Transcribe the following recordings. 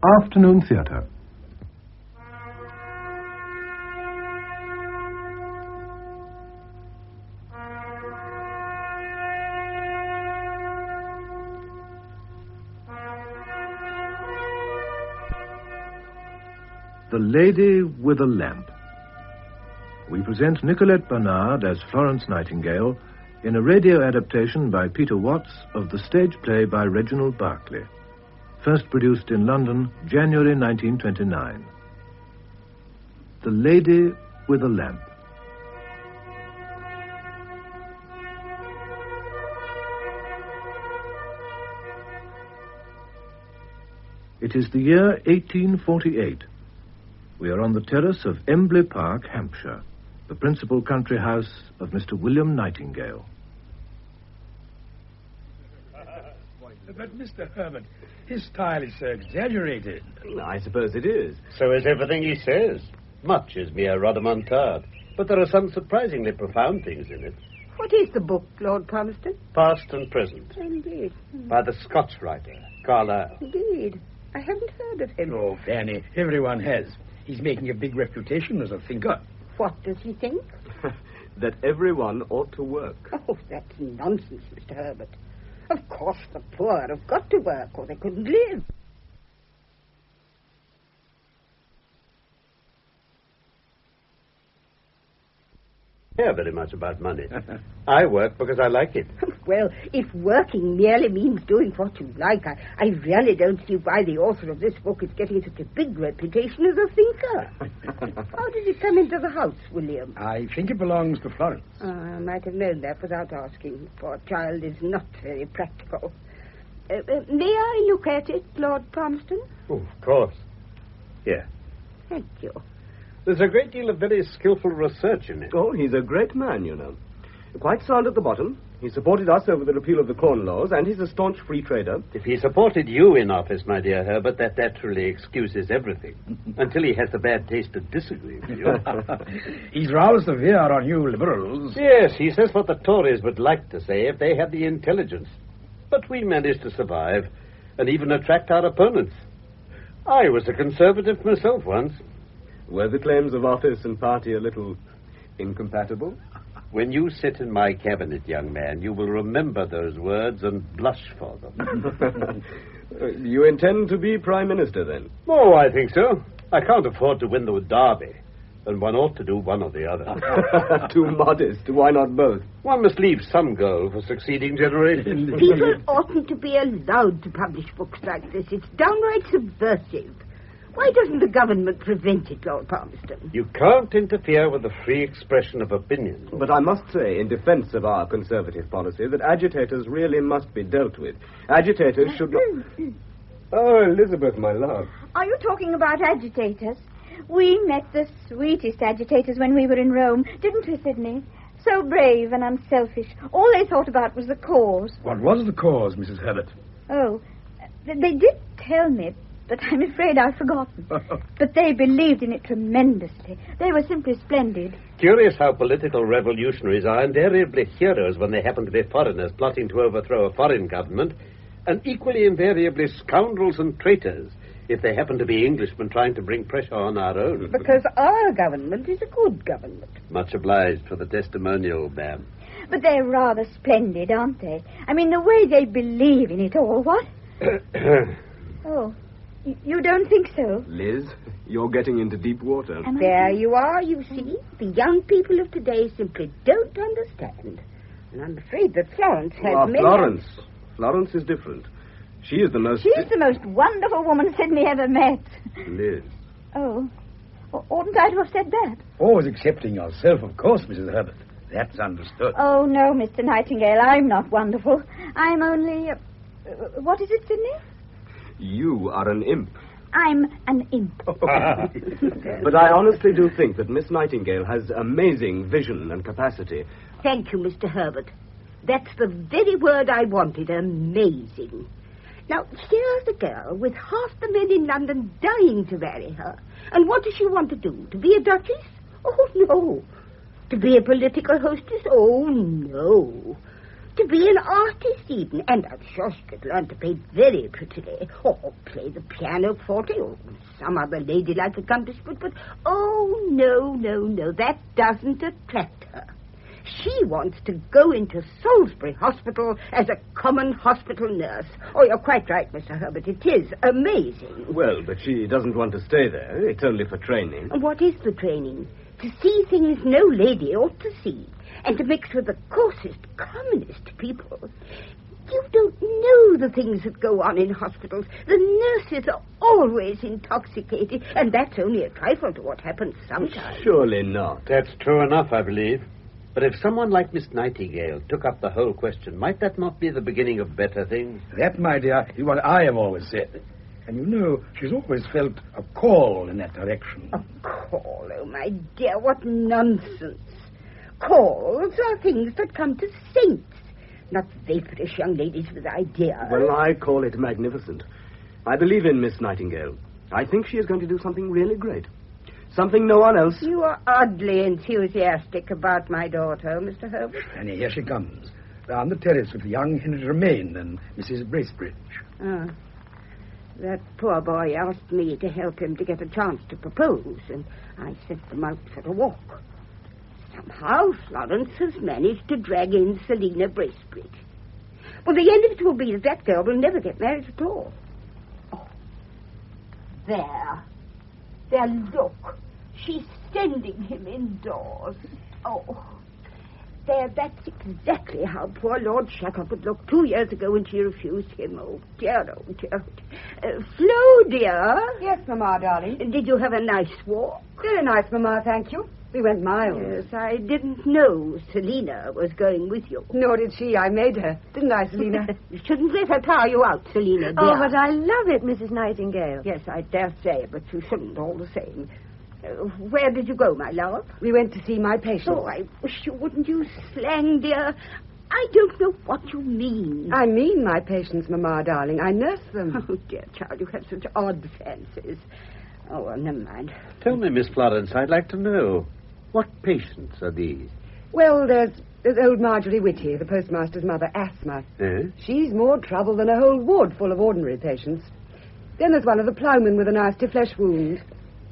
Afternoon Theatre. The Lady with a Lamp. We present Nicolette Barnard as Florence Nightingale in a radio adaptation by Peter Watts of the stage play by Reginald Berkeley. First produced in London, January 1929. The Lady with a Lamp. It is the year 1848. We are on the terrace of Embley Park, Hampshire, the principal country house of Mr. William Nightingale. But, Mr. Herbert, his style is so exaggerated. I suppose it is. So is everything he says. Much is mere rodomontade. But there are some surprisingly profound things in it. What is the book, Lord Palmerston? Past and Present. Indeed. By the Scotch writer, Carlyle. Indeed. I haven't heard of him. Oh, Fanny, everyone has. He's making a big reputation as a thinker. What does he think? That everyone ought to work. Oh, that's nonsense, Mr. Herbert. Of course, the poor have got to work or they couldn't live. I care very much about money. I work because I like it. Well, if working merely means doing what you like, I really don't see why the author of this book is getting such a big reputation as a thinker. How did it come into the house, William? I think it belongs to Florence. I might have known that without asking. Poor child is not very practical. May I look at it, Lord Palmerston? Oh, of course. Here. Thank you. There's a great deal of very skillful research in it. Oh, he's a great man, you know. Quite sound at the bottom. He supported us over the repeal of the Corn Laws, and he's a staunch free trader. If he supported you in office, my dear Herbert, that naturally excuses everything. Until he has the bad taste to disagree with you. He's rather severe on you Liberals. Yes, he says what the Tories would like to say if they had the intelligence. But we managed to survive, and even attract our opponents. I was a Conservative myself once. Were the claims of office and party a little incompatible? When you sit in my cabinet, young man, you will remember those words and blush for them. You intend to be Prime Minister, then? Oh, I think so. I can't afford to win the Derby, and one ought to do one or the other. Too modest. Why not both? One must leave some goal for succeeding generations. People oughtn't to be allowed to publish books like this. It's downright subversive. Why doesn't the government prevent it, Lord Palmerston? You can't interfere with the free expression of opinion. But I must say, in defense of our Conservative policy, that agitators really must be dealt with. Agitators should not... Oh, Elizabeth, my love. Are you talking about agitators? We met the sweetest agitators when we were in Rome, didn't we, Sidney? So brave and unselfish. All they thought about was the cause. What was the cause, Mrs. Herbert? Oh, they did tell me, but I'm afraid I've forgotten. But they believed in it tremendously. They were simply splendid. Curious how political revolutionaries are invariably heroes when they happen to be foreigners plotting to overthrow a foreign government, and equally invariably scoundrels and traitors if they happen to be Englishmen trying to bring pressure on our own. Because our government is a good government. Much obliged for the testimonial, ma'am. But they're rather splendid, aren't they? I mean, the way they believe in it all, what? Oh, you don't think so? Liz, you're getting into deep water. There you are, you see. The young people of today simply don't understand. And I'm afraid that Florence has many... Florence is different. She's the most wonderful woman Sidney ever met. Liz. Oh, oughtn't I to have said that? Always excepting yourself, of course, Mrs. Herbert. That's understood. Oh, no, Mr. Nightingale, I'm not wonderful. I'm only... what is it, Sidney? You are an imp. I'm an imp. But I honestly do think that Miss Nightingale has amazing vision and capacity. Thank you, Mr. Herbert. That's the very word I wanted, amazing. Now, here's a girl with half the men in London dying to marry her. And what does she want to do? To be a duchess? Oh, no. To be a political hostess? Oh, no. to be an artist even, and I'm sure she could learn to paint very prettily, or play the pianoforte, or some other ladylike accomplishment, but, oh, no, that doesn't attract her. She wants to go into Salisbury Hospital as a common hospital nurse. Oh, you're quite right, Mr. Herbert. It is amazing. Well, but she doesn't want to stay there. It's only for training. And what is the training? To see things no lady ought to see, and to mix with the coarsest, commonest people. You don't know the things that go on in hospitals. The nurses are always intoxicated, and that's only a trifle to what happens sometimes. Surely not. That's true enough, I believe. But if someone like Miss Nightingale took up the whole question, might that not be the beginning of better things? That, my dear, is what I have always said. And you know, she's always felt a call in that direction. A call? Oh, my dear, what nonsense. Calls are things that come to saints, not vaporish young ladies with ideas. Well, I call it magnificent. I believe in Miss Nightingale. I think she is going to do something really great. Something no one else... You are oddly enthusiastic about my daughter, Mr. Herbert. And here she comes, down the terrace with young Henry Tremaine and Mrs. Bracebridge. Ah. That poor boy asked me to help him to get a chance to propose, and I sent them out for a walk. Somehow Florence has managed to drag in Selina Bracebridge. Well, the end of it will be that girl will never get married at all. Oh, there. There, look. She's sending him indoors. Oh, there, that's exactly how poor Lord Shackleton would look 2 years ago when she refused him. Oh, dear. Flo, dear. Yes, Mamma, darling. Did you have a nice walk? Very nice, Mamma, thank you. We went miles. Yes, I didn't know Selina was going with you. Nor did she. I made her. Didn't I, Selina? You shouldn't let her tire you out, Selina, dear. Oh, but I love it, Mrs. Nightingale. Yes, I dare say, but you shouldn't all the same. Where did you go, my love? We went to see my patients. Oh, I wish you wouldn't use slang, dear. I don't know what you mean. I mean my patients, Mamma, darling. I nurse them. Oh, dear child, you have such odd fancies. Oh, well, never mind. Tell me, Miss Florence, I'd like to know, what patients are these? Well, there's old Marjorie Whitty, the postmaster's mother, asthma. Eh? She's more trouble than a whole ward full of ordinary patients. Then there's one of the ploughmen with a nasty flesh wound.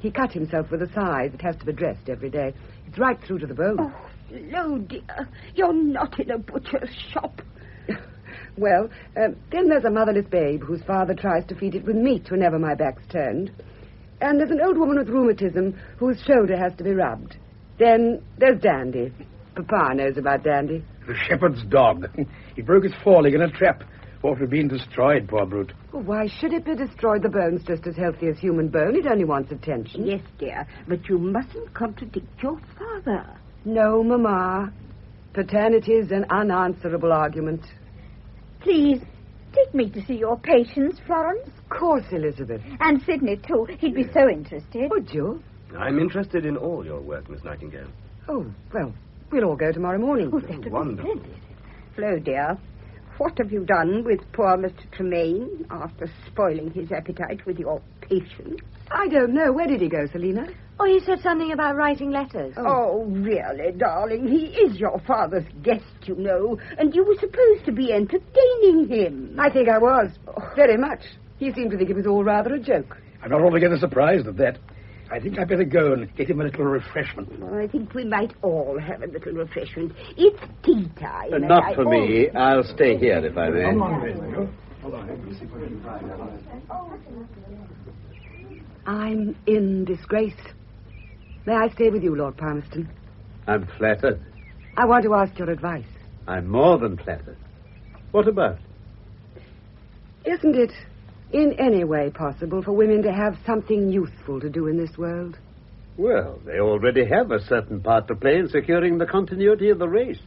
He cut himself with a scythe. It has to be dressed every day. It's right through to the bone. Oh, Flo, dear, you're not in a butcher's shop. Well, then there's a motherless babe whose father tries to feed it with meat whenever my back's turned. And there's an old woman with rheumatism whose shoulder has to be rubbed. Then there's Dandy. Papa knows about Dandy. The shepherd's dog. He broke his foreleg in a trap. Ought to have been destroyed, poor brute. Well, why should it be destroyed? The bone's just as healthy as human bone. It only wants attention. Yes, dear, but you mustn't contradict your father. No, Mamma. Paternity's an unanswerable argument. Please, take me to see your patients, Florence. Of course, Elizabeth. And Sidney, too. He'd be so interested. Would you? I'm interested in all your work, Miss Nightingale. Oh, well, we'll all go tomorrow morning. Oh, that Wonderful. Flo, dear, what have you done with poor Mr. Tremaine after spoiling his appetite with your patience? I don't know. Where did he go, Selina? Oh, he said something about writing letters. Oh, really, darling? He is your father's guest, you know, and you were supposed to be entertaining him. I think I was. Very much. He seemed to think it was all rather a joke. I'm not altogether surprised at that. I think I'd better go and get him a little refreshment. Well, I think we might all have a little refreshment. It's tea time. and Not I for me. I'll stay here, if I may. Come on, then. I'm in disgrace. May I stay with you, Lord Palmerston? I'm flattered. I want to ask your advice. I'm more than flattered. What about? Isn't it in any way possible for women to have something useful to do in this world? Well, they already have a certain part to play in securing the continuity of the race.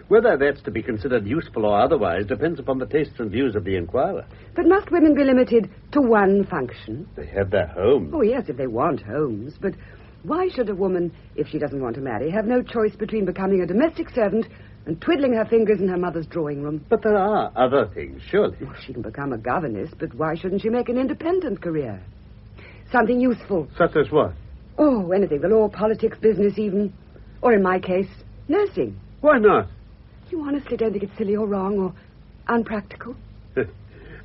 Whether that's to be considered useful or otherwise depends upon the tastes and views of the inquirer. But must women be limited to one function? They have their homes. Oh, yes, if they want homes. But why should a woman, if she doesn't want to marry, have no choice between becoming a domestic servant and twiddling her fingers in her mother's drawing room? But there are other things, surely. Well, she can become a governess, but why shouldn't she make an independent career? Something useful. Such as what? Oh, anything. The law, politics, business even. Or in my case, nursing. Why not? You honestly don't think it's silly or wrong or unpractical?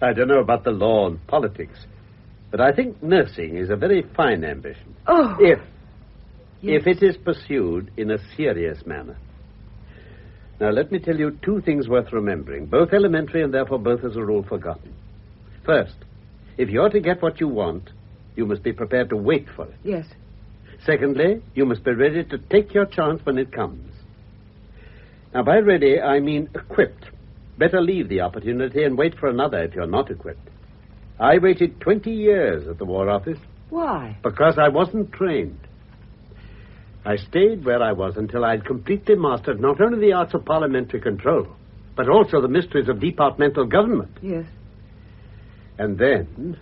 I don't know about the law and politics, but I think nursing is a very fine ambition. Oh. If it is pursued in a serious manner. Now, let me tell you two things worth remembering, both elementary and therefore both as a rule forgotten. First, if you're to get what you want, you must be prepared to wait for it. Yes. Secondly, you must be ready to take your chance when it comes. Now, by ready, I mean equipped. Better leave the opportunity and wait for another if you're not equipped. I waited 20 years at the War Office. Why? Because I wasn't trained. I stayed where I was until I'd completely mastered not only the arts of parliamentary control, but also the mysteries of departmental government. Yes. And then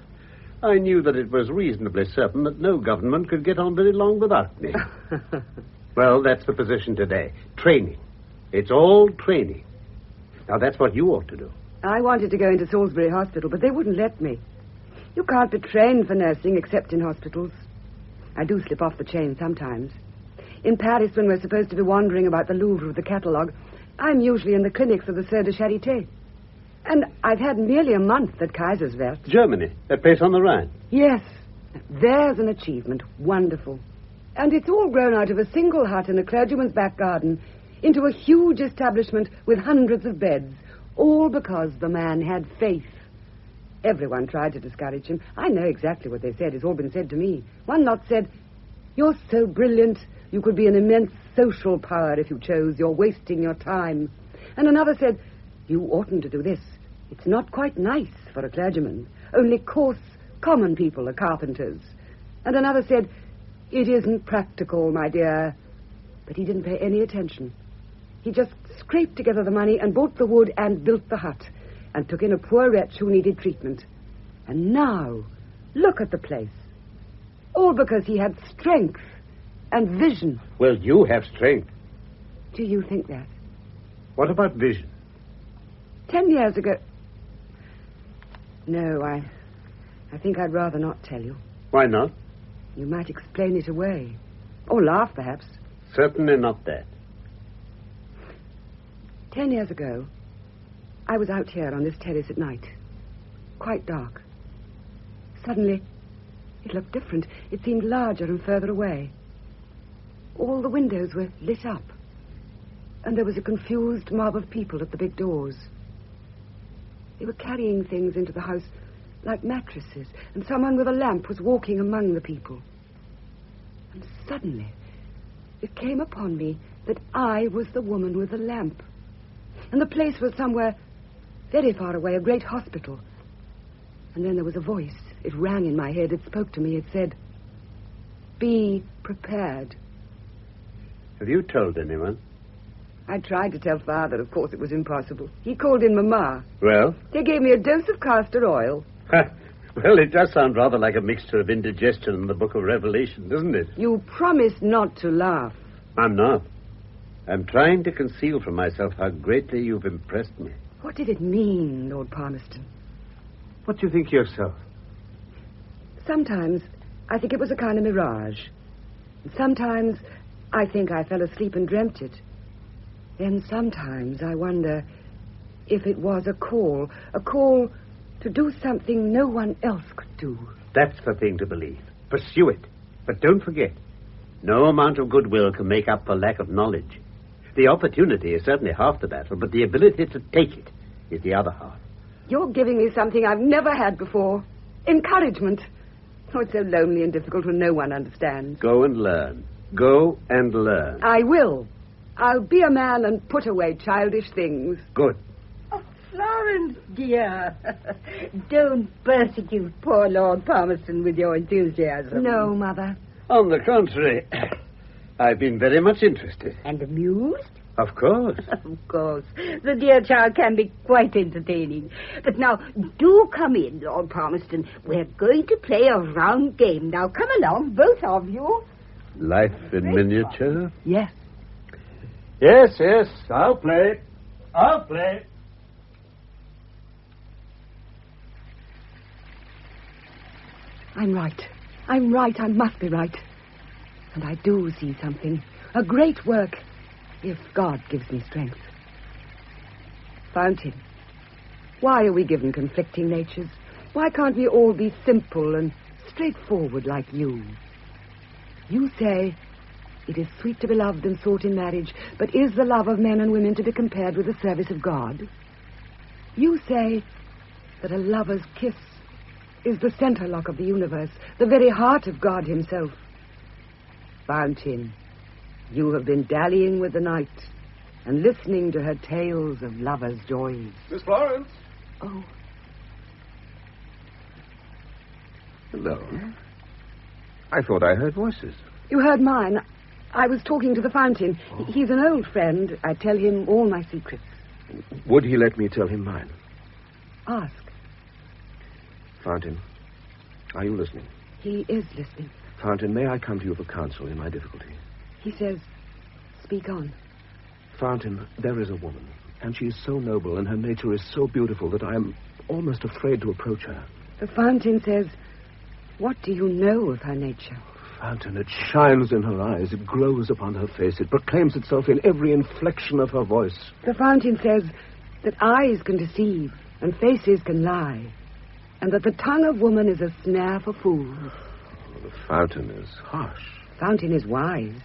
I knew that it was reasonably certain that no government could get on very long without me. Well, that's the position today. Training. It's all training. Now, that's what you ought to do. I wanted to go into Salisbury Hospital, but they wouldn't let me. You can't be trained for nursing except in hospitals. I do slip off the chain sometimes. In Paris, when we're supposed to be wandering about the Louvre with the catalogue, I'm usually in the clinics of the Sœurs de Charité. And I've had nearly a month at Kaiserswerth. Germany, that place on the Rhine. Yes. There's an achievement. Wonderful. And it's all grown out of a single hut in a clergyman's back garden into a huge establishment with hundreds of beds, all because the man had faith. Everyone tried to discourage him. I know exactly what they said. It's all been said to me. One lot said, "You're so brilliant. You could be an immense social power if you chose. You're wasting your time." And another said, "You oughtn't to do this. It's not quite nice for a clergyman. Only coarse, common people are carpenters." And another said, "It isn't practical, my dear." But he didn't pay any attention. He just scraped together the money and bought the wood and built the hut and took in a poor wretch who needed treatment. And now, look at the place. All because he had strength and vision. Well, you have strength. Do you think that? What about vision? 10 years ago... No, I think I'd rather not tell you. Why not? You might explain it away. Or laugh, perhaps. Certainly not that. 10 years ago, I was out here on this terrace at night. Quite dark. Suddenly, it looked different. It seemed larger and further away. All the windows were lit up. And there was a confused mob of people at the big doors. They were carrying things into the house like mattresses, and someone with a lamp was walking among the people. And suddenly, it came upon me that I was the woman with the lamp. And the place was somewhere very far away, a great hospital. And then there was a voice. It rang in my head. It spoke to me. It said, "Be prepared." Have you told anyone? I tried to tell Father. Of course, it was impossible. He called in Mamma. Well? They gave me a dose of castor oil. Well, it does sound rather like a mixture of indigestion and the Book of Revelation, doesn't it? You promised not to laugh. I'm not. I'm trying to conceal from myself how greatly you've impressed me. What did it mean, Lord Palmerston? What do you think yourself? Sometimes I think it was a kind of mirage. Sometimes I think I fell asleep and dreamt it. Then sometimes I wonder if it was a call to do something no one else could do. That's the thing to believe. Pursue it. But don't forget, no amount of goodwill can make up for lack of knowledge. The opportunity is certainly half the battle, but the ability to take it is the other half. You're giving me something I've never had before. Encouragement. Oh, it's so lonely and difficult when no one understands. Go and learn. Go and learn. I will. I'll be a man and put away childish things. Good. Oh, Florence, dear. Don't persecute poor Lord Palmerston with your enthusiasm. No, Mother. On the contrary, I've been very much interested. And amused? Of course. Of course. The dear child can be quite entertaining. But now, do come in, Lord Palmerston. We're going to play a round game. Now, come along, both of you. Life in miniature? Yes. Yes, I'll play. I'm right. I must be right. And I do see something. A great work, if God gives me strength. Fountain, why are we given conflicting natures? Why can't we all be simple and straightforward like you? You say it is sweet to be loved and sought in marriage, but is the love of men and women to be compared with the service of God? You say that a lover's kiss is the center lock of the universe, the very heart of God himself. Fountain, you have been dallying with the night and listening to her tales of lovers' joys. Miss Florence? Oh. Hello. I thought I heard voices. You heard mine. I was talking to the Fountain. He's an old friend. I tell him all my secrets. Would he let me tell him mine? Ask. Fountain, are you listening? He is listening. Fountain, may I come to you for counsel in my difficulty? He says, speak on. Fountain, there is a woman, and she is so noble, and her nature is so beautiful that I am almost afraid to approach her. The Fountain says, what do you know of her nature? Fountain, it shines in her eyes, it glows upon her face, it proclaims itself in every inflection of her voice. The Fountain says that eyes can deceive and faces can lie, and that the tongue of woman is a snare for fools. Oh, the Fountain is harsh. Fountain is wise.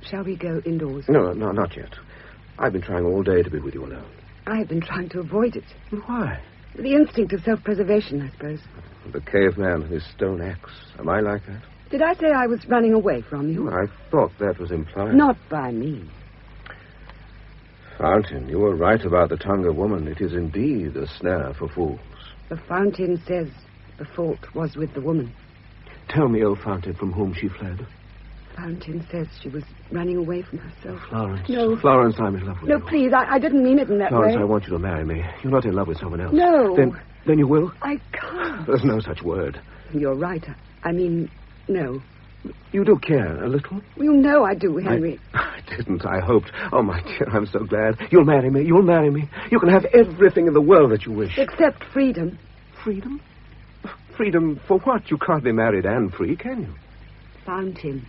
Shall we go indoors? No, not yet. I've been trying all day to be with you alone. I have been trying to avoid it. Why? The instinct of self-preservation, I suppose. The caveman and his stone axe. Am I like that? Did I say I was running away from you? I thought that was implied. Not by me. Fountain, you were right about the tongue of woman. It is indeed a snare for fools. The Fountain says the fault was with the woman. Tell me, O Fountain, from whom she fled. Fountain says she was running away from herself. Florence. No. Florence, I'm in love with you. No, please, I didn't mean it in that Florence, way. I want you to marry me. You're not in love with someone else. No. Then you will? I can't. There's no such word. You're right. I mean, no. You do care a little? You know I do, Henry. I didn't. I hoped. Oh, my dear, I'm so glad. You'll marry me. You'll marry me. You can have everything in the world that you wish. Except freedom. Freedom? Freedom for what? You can't be married and free, can you? Fountain.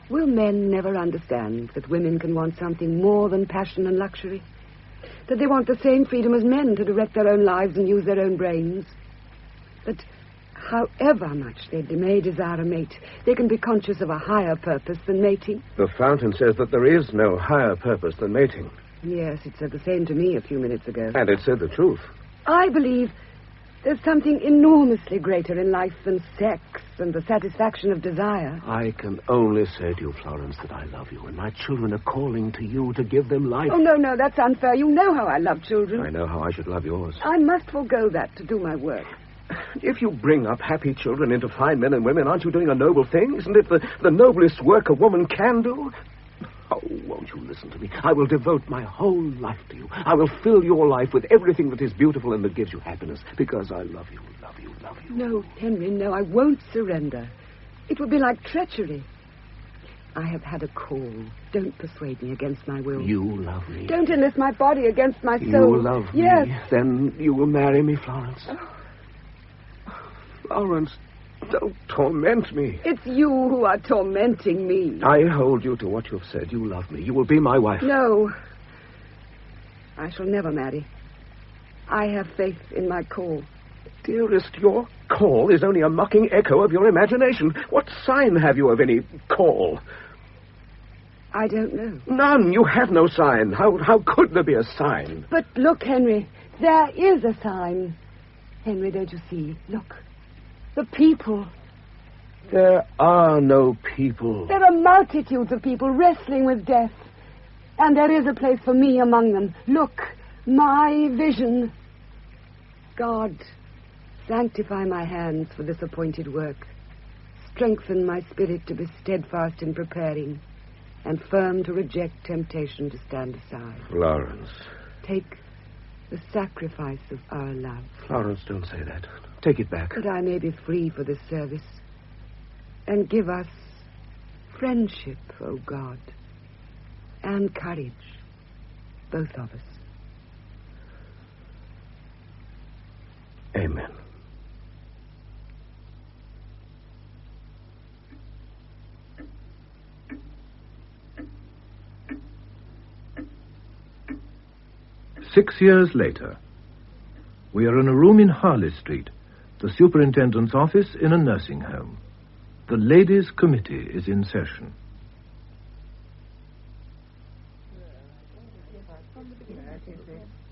Will men never understand that women can want something more than passion and luxury? That they want the same freedom as men to direct their own lives and use their own brains? That however much they may desire a mate, they can be conscious of a higher purpose than mating? The Fountain says that there is no higher purpose than mating. Yes, it said the same to me a few minutes ago. And it said the truth. I believe there's something enormously greater in life than sex and the satisfaction of desire. I can only say to you, Florence, that I love you, and my children are calling to you to give them life. Oh, no, that's unfair. You know how I love children. I know how I should love yours. I must forego that to do my work. If you bring up happy children into fine men and women, aren't you doing a noble thing? Isn't it the noblest work a woman can do? Oh, won't you listen to me? I will devote my whole life to you. I will fill your life with everything that is beautiful and that gives you happiness, because I love you, love you, love you. No, Henry, no, I won't surrender. It would be like treachery. I have had a call. Don't persuade me against my will. You love me. Don't enlist my body against my soul. You love yes. me. Then you will marry me, Florence. Florence, don't torment me. It's you who are tormenting me. I hold you to what you've said. You love me. You will be my wife. No. I shall never marry. I have faith in my call. Dearest, your call is only a mocking echo of your imagination. What sign have you of any call? I don't know. None. You have no sign. How could there be a sign? But look, Henry, there is a sign. Henry, don't you see? Look. The people. There are no people. There are multitudes of people wrestling with death. And there is a place for me among them. Look, my vision. God, sanctify my hands for this appointed work. Strengthen my spirit to be steadfast in preparing and firm to reject temptation to stand aside. Florence. Take the sacrifice of our love. Florence, don't say that. Take it back. That I may be free for this service. And give us friendship, O God, and courage, both of us. Amen. 6 years later. We are in a room in Harley Street, the superintendent's office in a nursing home. The ladies' committee is in session.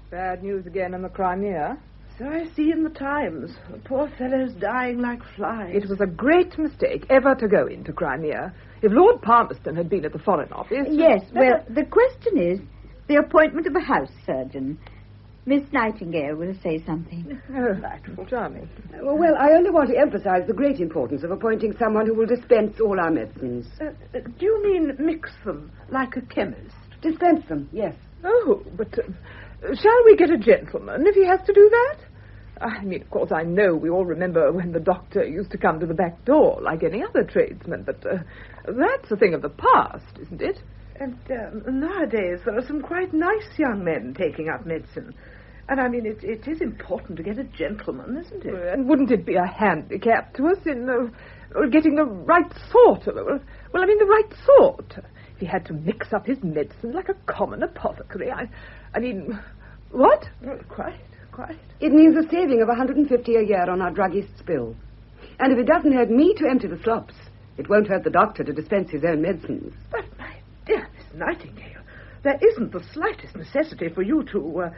Bad news again in the Crimea. So I see in the Times. The poor fellows dying like flies. It was a great mistake ever to go into Crimea. If Lord Palmerston had been at the Foreign Office... Yes, well, the question is the appointment of a house surgeon. Miss Nightingale will say something. Oh, delightful, charming. Well, I only want to emphasize the great importance of appointing someone who will dispense all our medicines. Do you mean mix them, like a chemist? Dispense them, yes. Oh, but shall we get a gentleman if he has to do that? I mean, of course, I know we all remember when the doctor used to come to the back door like any other tradesman, but that's a thing of the past, isn't it? And nowadays there are some quite nice young men taking up medicine. And I mean, it is important to get a gentleman, isn't it? And wouldn't it be a handicap to us in getting the right sort of... the right sort. If he had to mix up his medicine like a common apothecary, I mean, what? Quite. It means a saving of $150 a year on our druggist's bill. And if it doesn't hurt me to empty the slops, it won't hurt the doctor to dispense his own medicines. But, my dear Miss Nightingale, there isn't the slightest necessity for you to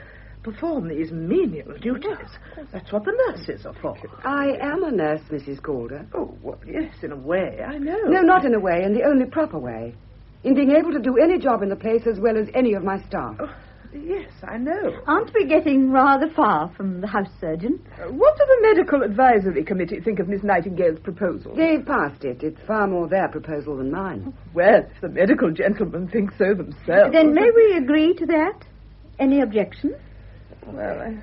perform these menial duties. That's what the nurses are for. I am a nurse, Mrs. Calder. Oh, well, yes, in a way, I know. No, not in a way, in the only proper way. In being able to do any job in the place as well as any of my staff. Oh, yes, I know. Aren't we getting rather far from the house surgeon? What do the Medical Advisory Committee think of Miss Nightingale's proposal? They've passed it. It's far more their proposal than mine. Well, if the medical gentlemen think so themselves... Then may we agree to that? Any objection? Well,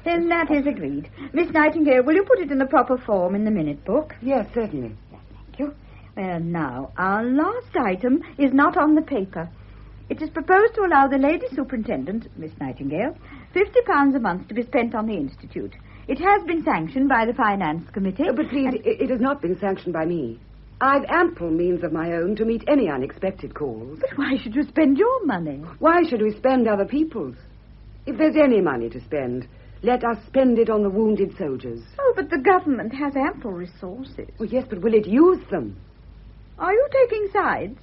Then that is agreed. Miss Nightingale, will you put it in the proper form in the minute book? Yes, certainly. Thank you. Well, now, our last item is not on the paper. It is proposed to allow the Lady Superintendent, Miss Nightingale, £50 a month to be spent on the Institute. It has been sanctioned by the Finance Committee. But please, it has not been sanctioned by me. I've ample means of my own to meet any unexpected calls. But why should you spend your money? Why should we spend other people's? If there's any money to spend, let us spend it on the wounded soldiers. Oh, but the government has ample resources. Oh, yes, but will it use them? Are you taking sides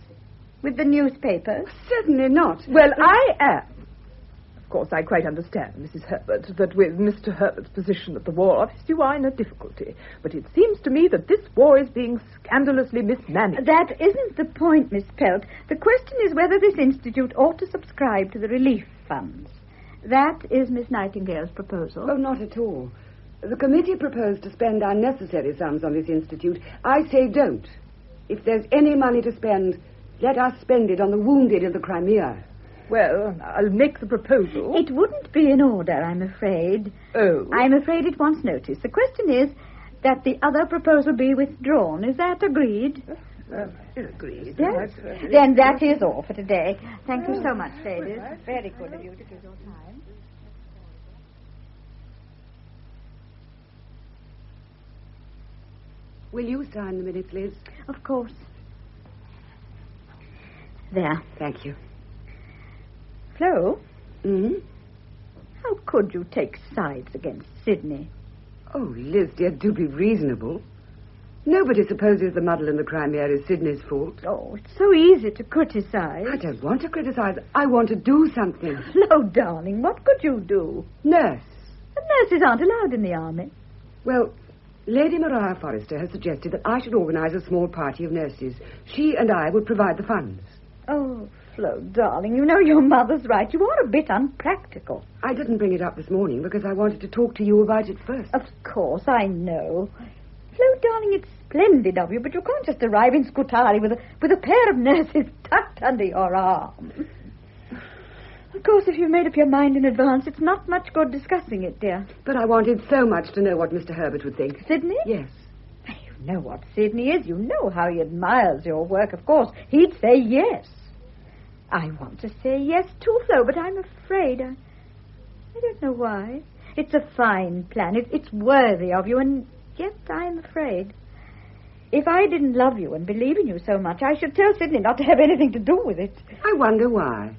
with the newspapers? Certainly not. Well, I am. Of course, I quite understand, Mrs. Herbert, that with Mr. Herbert's position at the War Office, you are in a difficulty. But it seems to me that this war is being scandalously mismanaged. That isn't the point, Miss Pelt. The question is whether this institute ought to subscribe to the relief funds. That is Miss Nightingale's proposal. Oh, not at all. The committee proposed to spend unnecessary sums on this institute. I say don't. If there's any money to spend, let us spend it on the wounded in the Crimea. Well, I'll make the proposal. It wouldn't be in order, I'm afraid. Oh. I'm afraid it wants notice. The question is that the other proposal be withdrawn. Is that agreed? Agreed. Yes. Then that is all for today. Thank you so much, ladies. Very good of you to give your time. Will you sign the minutes, Liz? Of course. There. Thank you. Flo, Hmm? how could you take sides against Sydney? Oh, Liz, dear, do be reasonable. Nobody supposes the muddle in the Crimea is Sydney's fault. Oh, it's so easy to criticize. I don't want to criticize. I want to do something. Flo, darling, what could you do? Nurse. The nurses aren't allowed in the army. Well, Lady Maria Forrester has suggested that I should organize a small party of nurses. She and I would provide the funds. Oh, Flo, darling, you know your mother's right. You are a bit unpractical. I didn't bring it up this morning because I wanted to talk to you about it first. Of course, I know. Flo, darling, it's splendid of you, but you can't just arrive in Scutari with a pair of nurses tucked under your arm. Of course, if you've made up your mind in advance, it's not much good discussing it, dear. But I wanted so much to know what Mr. Herbert would think. Sydney? Yes. You know what Sydney is. You know how he admires your work. Of course, he'd say yes. I want to say yes, too, Flo, but I'm afraid. I don't know why. It's a fine plan. It's worthy of you, and yet I'm afraid. If I didn't love you and believe in you so much, I should tell Sydney not to have anything to do with it. I wonder why.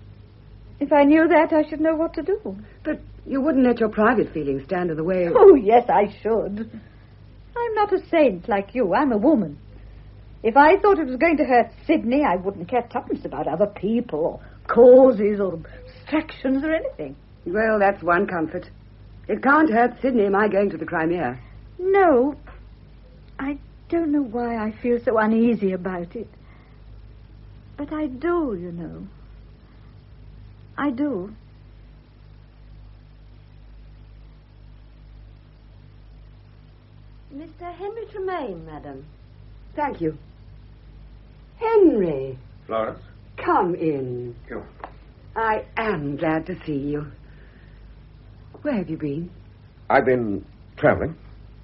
If I knew that, I should know what to do. But you wouldn't let your private feelings stand in the way of... Oh, yes, I should. I'm not a saint like you. I'm a woman. If I thought it was going to hurt Sydney, I wouldn't care tuppence about other people or causes or abstractions or anything. Well, that's one comfort. It can't hurt Sydney, my going to the Crimea. No. I don't know why I feel so uneasy about it. But I do, you know. I do. Mr. Henry Tremaine, madam. Thank you. Henry. Florence? Come in. Come on. I am glad to see you. Where have you been? I've been traveling.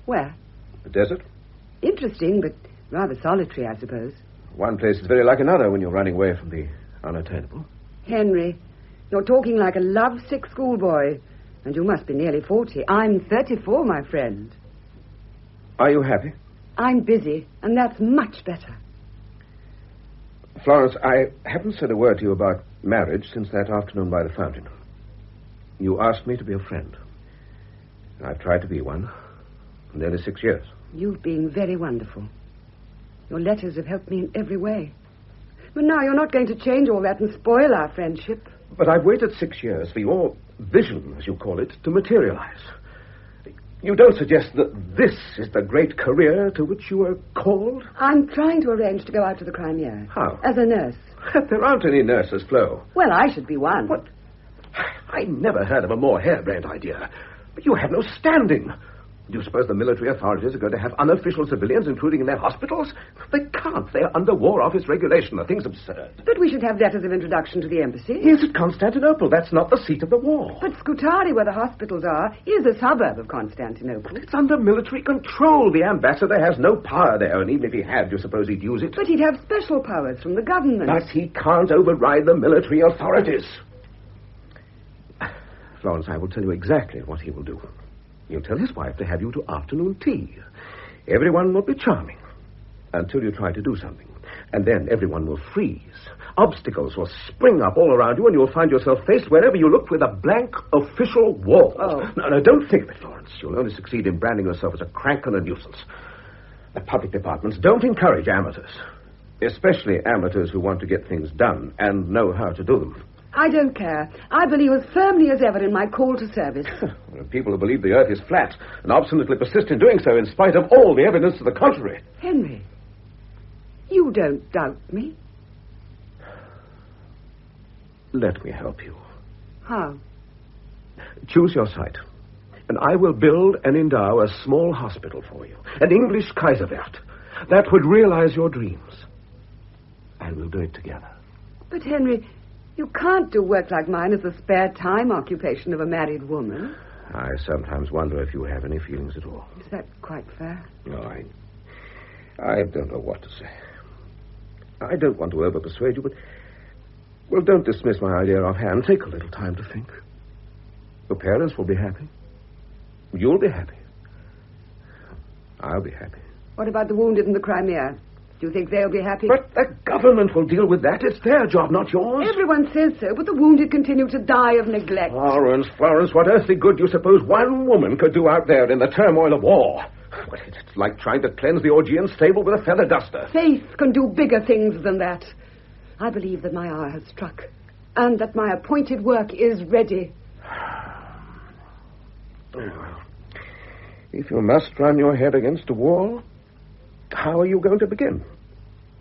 Where? The desert. Interesting, but rather solitary, I suppose. One place is very like another when you're running away from the unattainable. Henry, you're talking like a lovesick schoolboy, and you must be nearly 40. I'm 34, my friend. Are you happy? I'm busy, and that's much better. Florence, I haven't said a word to you about marriage since that afternoon by the fountain. You asked me to be a friend. I've tried to be one for nearly 6 years. You've been very wonderful. Your letters have helped me in every way. But now you're not going to change all that and spoil our friendship. But I've waited 6 years for your vision, as you call it, to materialize. You don't suggest that this is the great career to which you were called? I'm trying to arrange to go out to the Crimea. How? As a nurse. There aren't any nurses, Flo. Well, I should be one. What? I never heard of a more harebrained idea. But you have no standing. Do you suppose the military authorities are going to have unofficial civilians intruding in their hospitals? They can't. They're under War Office regulation. The thing's absurd. But we should have letters of introduction to the embassy. Yes, at Constantinople. That's not the seat of the war. But Scutari, where the hospitals are, is a suburb of Constantinople. It's under military control. The ambassador has no power there, and even if he had, do you suppose he'd use it? But he'd have special powers from the government. But he can't override the military authorities. Florence, I will tell you exactly what he will do. He'll tell his wife to have you to afternoon tea. Everyone will be charming until you try to do something. And then everyone will freeze. Obstacles will spring up all around you, and you'll find yourself faced wherever you look with a blank official wall. Oh. No, don't think of it, Florence. You'll only succeed in branding yourself as a crank and a nuisance. The public departments don't encourage amateurs, especially amateurs who want to get things done and know how to do them. I don't care. I believe as firmly as ever in my call to service. Well, people who believe the earth is flat and obstinately persist in doing so in spite of all the evidence to the contrary. Henry, you don't doubt me. Let me help you. How? Choose your site, and I will build and endow a small hospital for you, an English Kaiserwert, that would realize your dreams. And we'll do it together. But, Henry, you can't do work like mine as the spare time occupation of a married woman. I sometimes wonder if you have any feelings at all. Is that quite fair? No, I don't know what to say. I don't want to over-persuade you, but... Well, don't dismiss my idea offhand. Take a little time to think. Your parents will be happy. You'll be happy. I'll be happy. What about the wounded in the Crimea? Do you think they'll be happy? But the government will deal with that. It's their job, not yours. Everyone says so, but the wounded continue to die of neglect. Florence, what earthly good do you suppose one woman could do out there in the turmoil of war? Well, it's like trying to cleanse the Augean stable with a feather duster. Faith can do bigger things than that. I believe that my hour has struck, and that my appointed work is ready. Well, if you must run your head against a wall, how are you going to begin?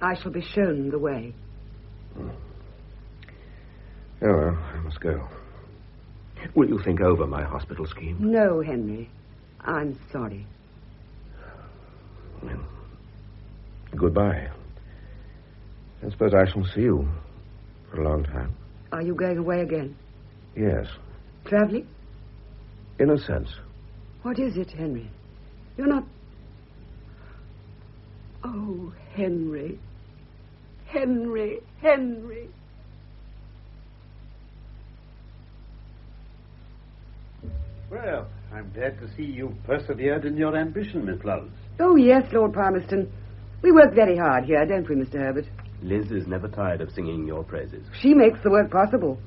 I shall be shown the way. Oh, well, I must go. Will you think over my hospital scheme? No, Henry. I'm sorry. Well, goodbye. I suppose I shall see you for a long time. Are you going away again? Yes. Traveling? In a sense. What is it, Henry? You're not... Oh, Henry. Henry. Well, I'm glad to see you persevered in your ambition, Miss Florence. Oh, yes, Lord Palmerston. We work very hard here, don't we, Mr. Herbert? Liz is never tired of singing your praises. She makes the work possible.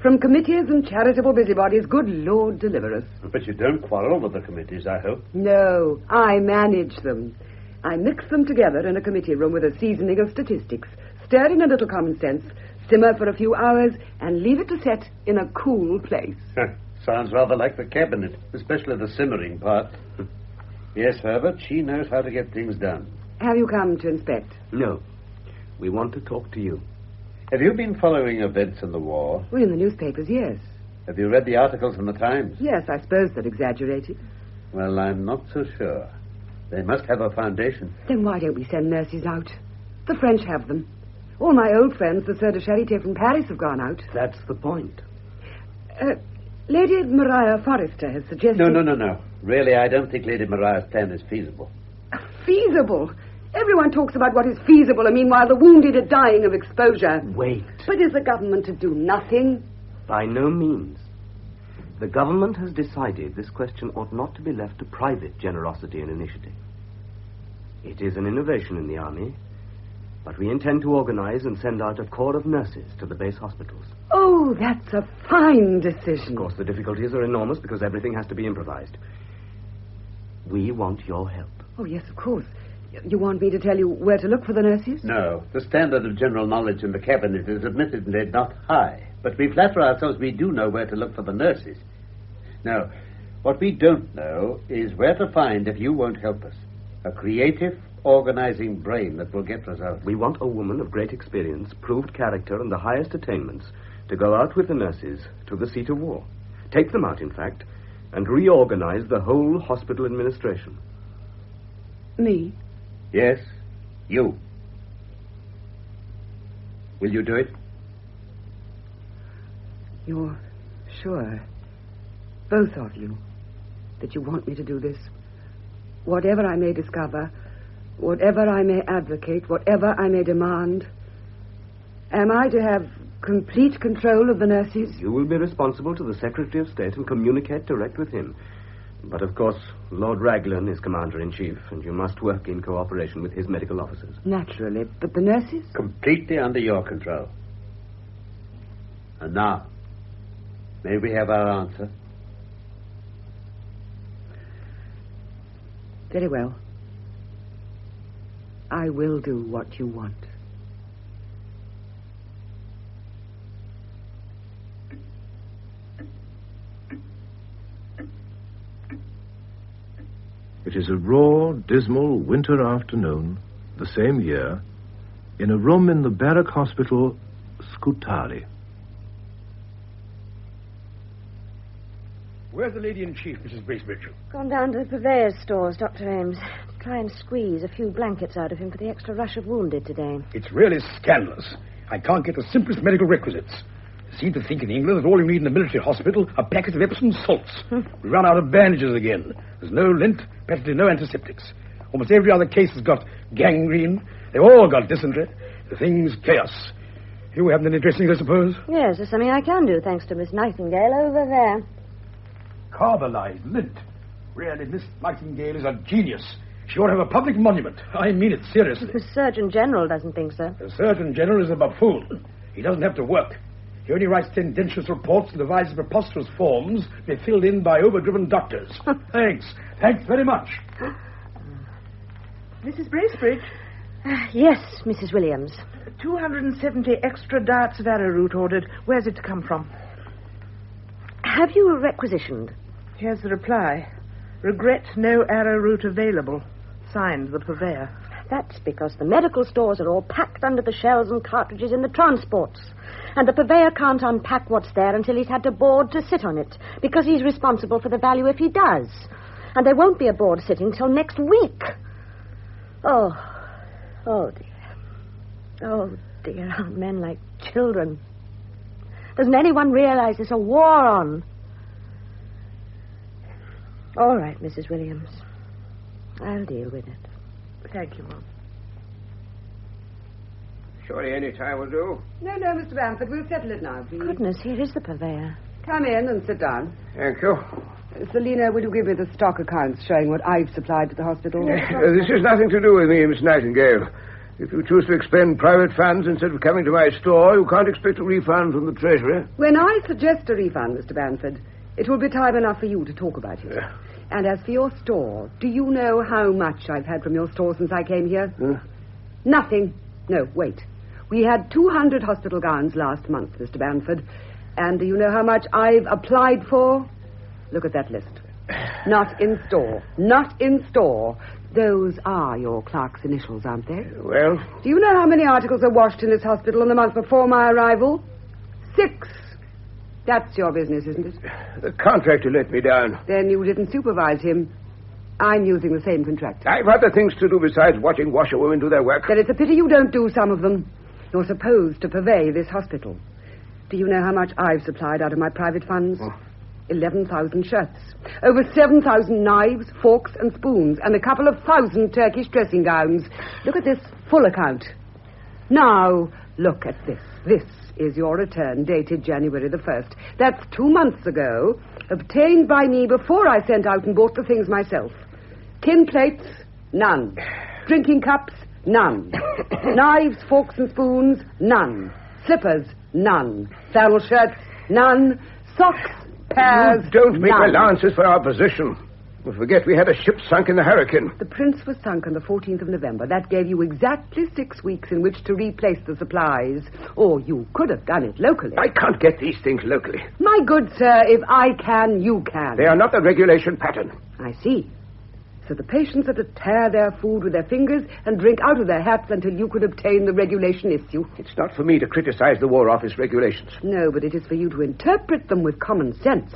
From committees and charitable busybodies, good Lord deliver us. But you don't quarrel with the committees, I hope. No, I manage them. I mix them together in a committee room with a seasoning of statistics, stir in a little common sense, simmer for a few hours, and leave it to set in a cool place. Sounds rather like the cabinet, especially the simmering part. Yes, Herbert, she knows how to get things done. Have you come to inspect? No. We want to talk to you. Have you been following events in the war? Well, in the newspapers, yes. Have you read the articles in the Times? Yes, I suppose they're exaggerated. Well, I'm not so sure. They must have a foundation. Then why don't we send nurses out? The French have them. All my old friends, the Sœurs de Charité from Paris, have gone out. That's the point. Lady Maria Forrester has suggested... No. Really, I don't think Lady Maria's plan is feasible. Feasible? Everyone talks about what is feasible, and meanwhile the wounded are dying of exposure. Wait. But is the government to do nothing? By no means. The government has decided this question ought not to be left to private generosity and initiative. It is an innovation in the army, but we intend to organize and send out a corps of nurses to the base hospitals. Oh, that's a fine decision. Of course, the difficulties are enormous because everything has to be improvised. We want your help. Oh, yes, of course. You want me to tell you where to look for the nurses? No. The standard of general knowledge in the cabinet is admittedly not high, but we flatter ourselves we do know where to look for the nurses. Now, what we don't know is where to find, if you won't help us, a creative, organizing brain that will get results. We want a woman of great experience, proved character, and the highest attainments to go out with the nurses to the seat of war. Take them out, in fact, and reorganize the whole hospital administration. Me? Yes, you. Will you do it? You're sure, both of you, that you want me to do this? Whatever I may discover, whatever I may advocate, whatever I may demand, am I to have complete control of the nurses? You will be responsible to the Secretary of State and communicate direct with him. But, of course, Lord Raglan is Commander-in-Chief, and you must work in cooperation with his medical officers. Naturally, but the nurses? Completely under your control. And now, may we have our answer? Very well. I will do what you want. It is a raw, dismal winter afternoon, the same year, in a room in the barrack hospital, Scutari. Where's the lady-in-chief, Mrs. Bracebridge? Gone down to the purveyor's stores, Dr. Ames. Try and squeeze a few blankets out of him for the extra rush of wounded today. It's really scandalous. I can't get the simplest medical requisites. I seem to think in England that all you need in a military hospital are packets of Epsom salts. We run out of bandages again. There's no lint, practically no antiseptics. Almost every other case has got gangrene. They've all got dysentery. The thing's chaos. You haven't any dressings, I suppose? Yes, there's something I can do, thanks to Miss Nightingale over there. Carbolized lint. Really, Miss Nightingale is a genius. She ought to have a public monument. I mean it seriously. The Surgeon General doesn't think so. The Surgeon General is a buffoon. He doesn't have to work. He only writes tendentious reports and devises preposterous forms to be filled in by overdriven doctors. Thanks. Thanks very much. Mrs. Bracebridge, Yes, Mrs. Williams. 270 extra darts of arrowroot ordered. Where's it to come from? Have you requisitioned? Here's the reply. Regret no arrowroot available. Signed, the purveyor. That's because the medical stores are all packed under the shells and cartridges in the transports. And the purveyor can't unpack what's there until he's had a board to sit on it, because he's responsible for the value if he does. And there won't be a board sitting till next week. Oh dear, our men like children. Doesn't anyone realize there's a war on? All right, Mrs. Williams. I'll deal with it. Thank you, Mom. Surely any time will do. No, Mr. Bamford, we'll settle it now, please. Goodness, here is the purveyor. Come in and sit down. Thank you. Selina, will you give me the stock accounts showing what I've supplied to the hospital? This has nothing to do with me, Miss Nightingale. If you choose to expend private funds instead of coming to my store, you can't expect a refund from the Treasury. When I suggest a refund, Mr. Banford, it will be time enough for you to talk about it. Yeah. And as for your store, do you know how much I've had from your store since I came here? Nothing. No, wait. We had 200 hospital gowns last month, Mr. Banford. And do you know how much I've applied for? Look at that list. Not in store. Not in store. Those are your clerk's initials, aren't they? Well? Do you know how many articles are washed in this hospital in the month before my arrival? 6. That's your business, isn't it? The contractor let me down. Then you didn't supervise him. I'm using the same contractor. I've other things to do besides watching washerwomen do their work. Then it's a pity you don't do some of them. You're supposed to purvey this hospital. Do you know how much I've supplied out of my private funds? 11,000 shirts. Over 7,000 knives, forks, and spoons, and a couple of 1,000 Turkish dressing gowns. Look at this full account. Now, look at this. This is your return, dated January the 1st. That's 2 months ago, obtained by me before I sent out and bought the things myself. Tin plates, none. Drinking cups, none. Knives, forks, and spoons, none. Slippers, none. Flannel shirts, none. Socks, pairs, You don't make none. allowances for our position. You forget we had a ship sunk in the hurricane. The Prince was sunk on the 14th of November. That gave you exactly 6 weeks in which to replace the supplies. Or you could have done it locally. I can't get these things locally. My good sir, if I can, you can. They are not the regulation pattern. I see. So the patients are to tear their food with their fingers and drink out of their hats until you could obtain the regulation issue. It's not for me to criticize the War Office regulations. No, but it is for you to interpret them with common sense.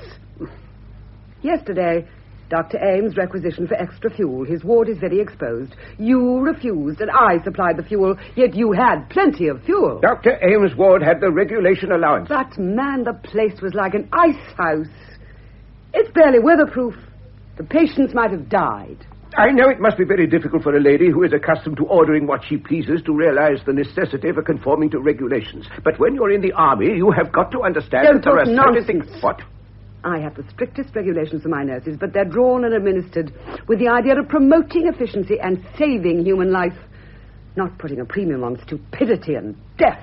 Yesterday, Dr. Ames requisitioned for extra fuel. His ward is very exposed. You refused, and I supplied the fuel, yet you had plenty of fuel. Dr. Ames' ward had the regulation allowance. But, man, the place was like an ice house. It's barely weatherproof. The patients might have died. I know it must be very difficult for a lady who is accustomed to ordering what she pleases to realize the necessity for conforming to regulations. But when you're in the army, you have got to understand Don't that there are talk certain nonsense. things... What? I have the strictest regulations for my nurses, but they're drawn and administered with the idea of promoting efficiency and saving human life, not putting a premium on stupidity and death.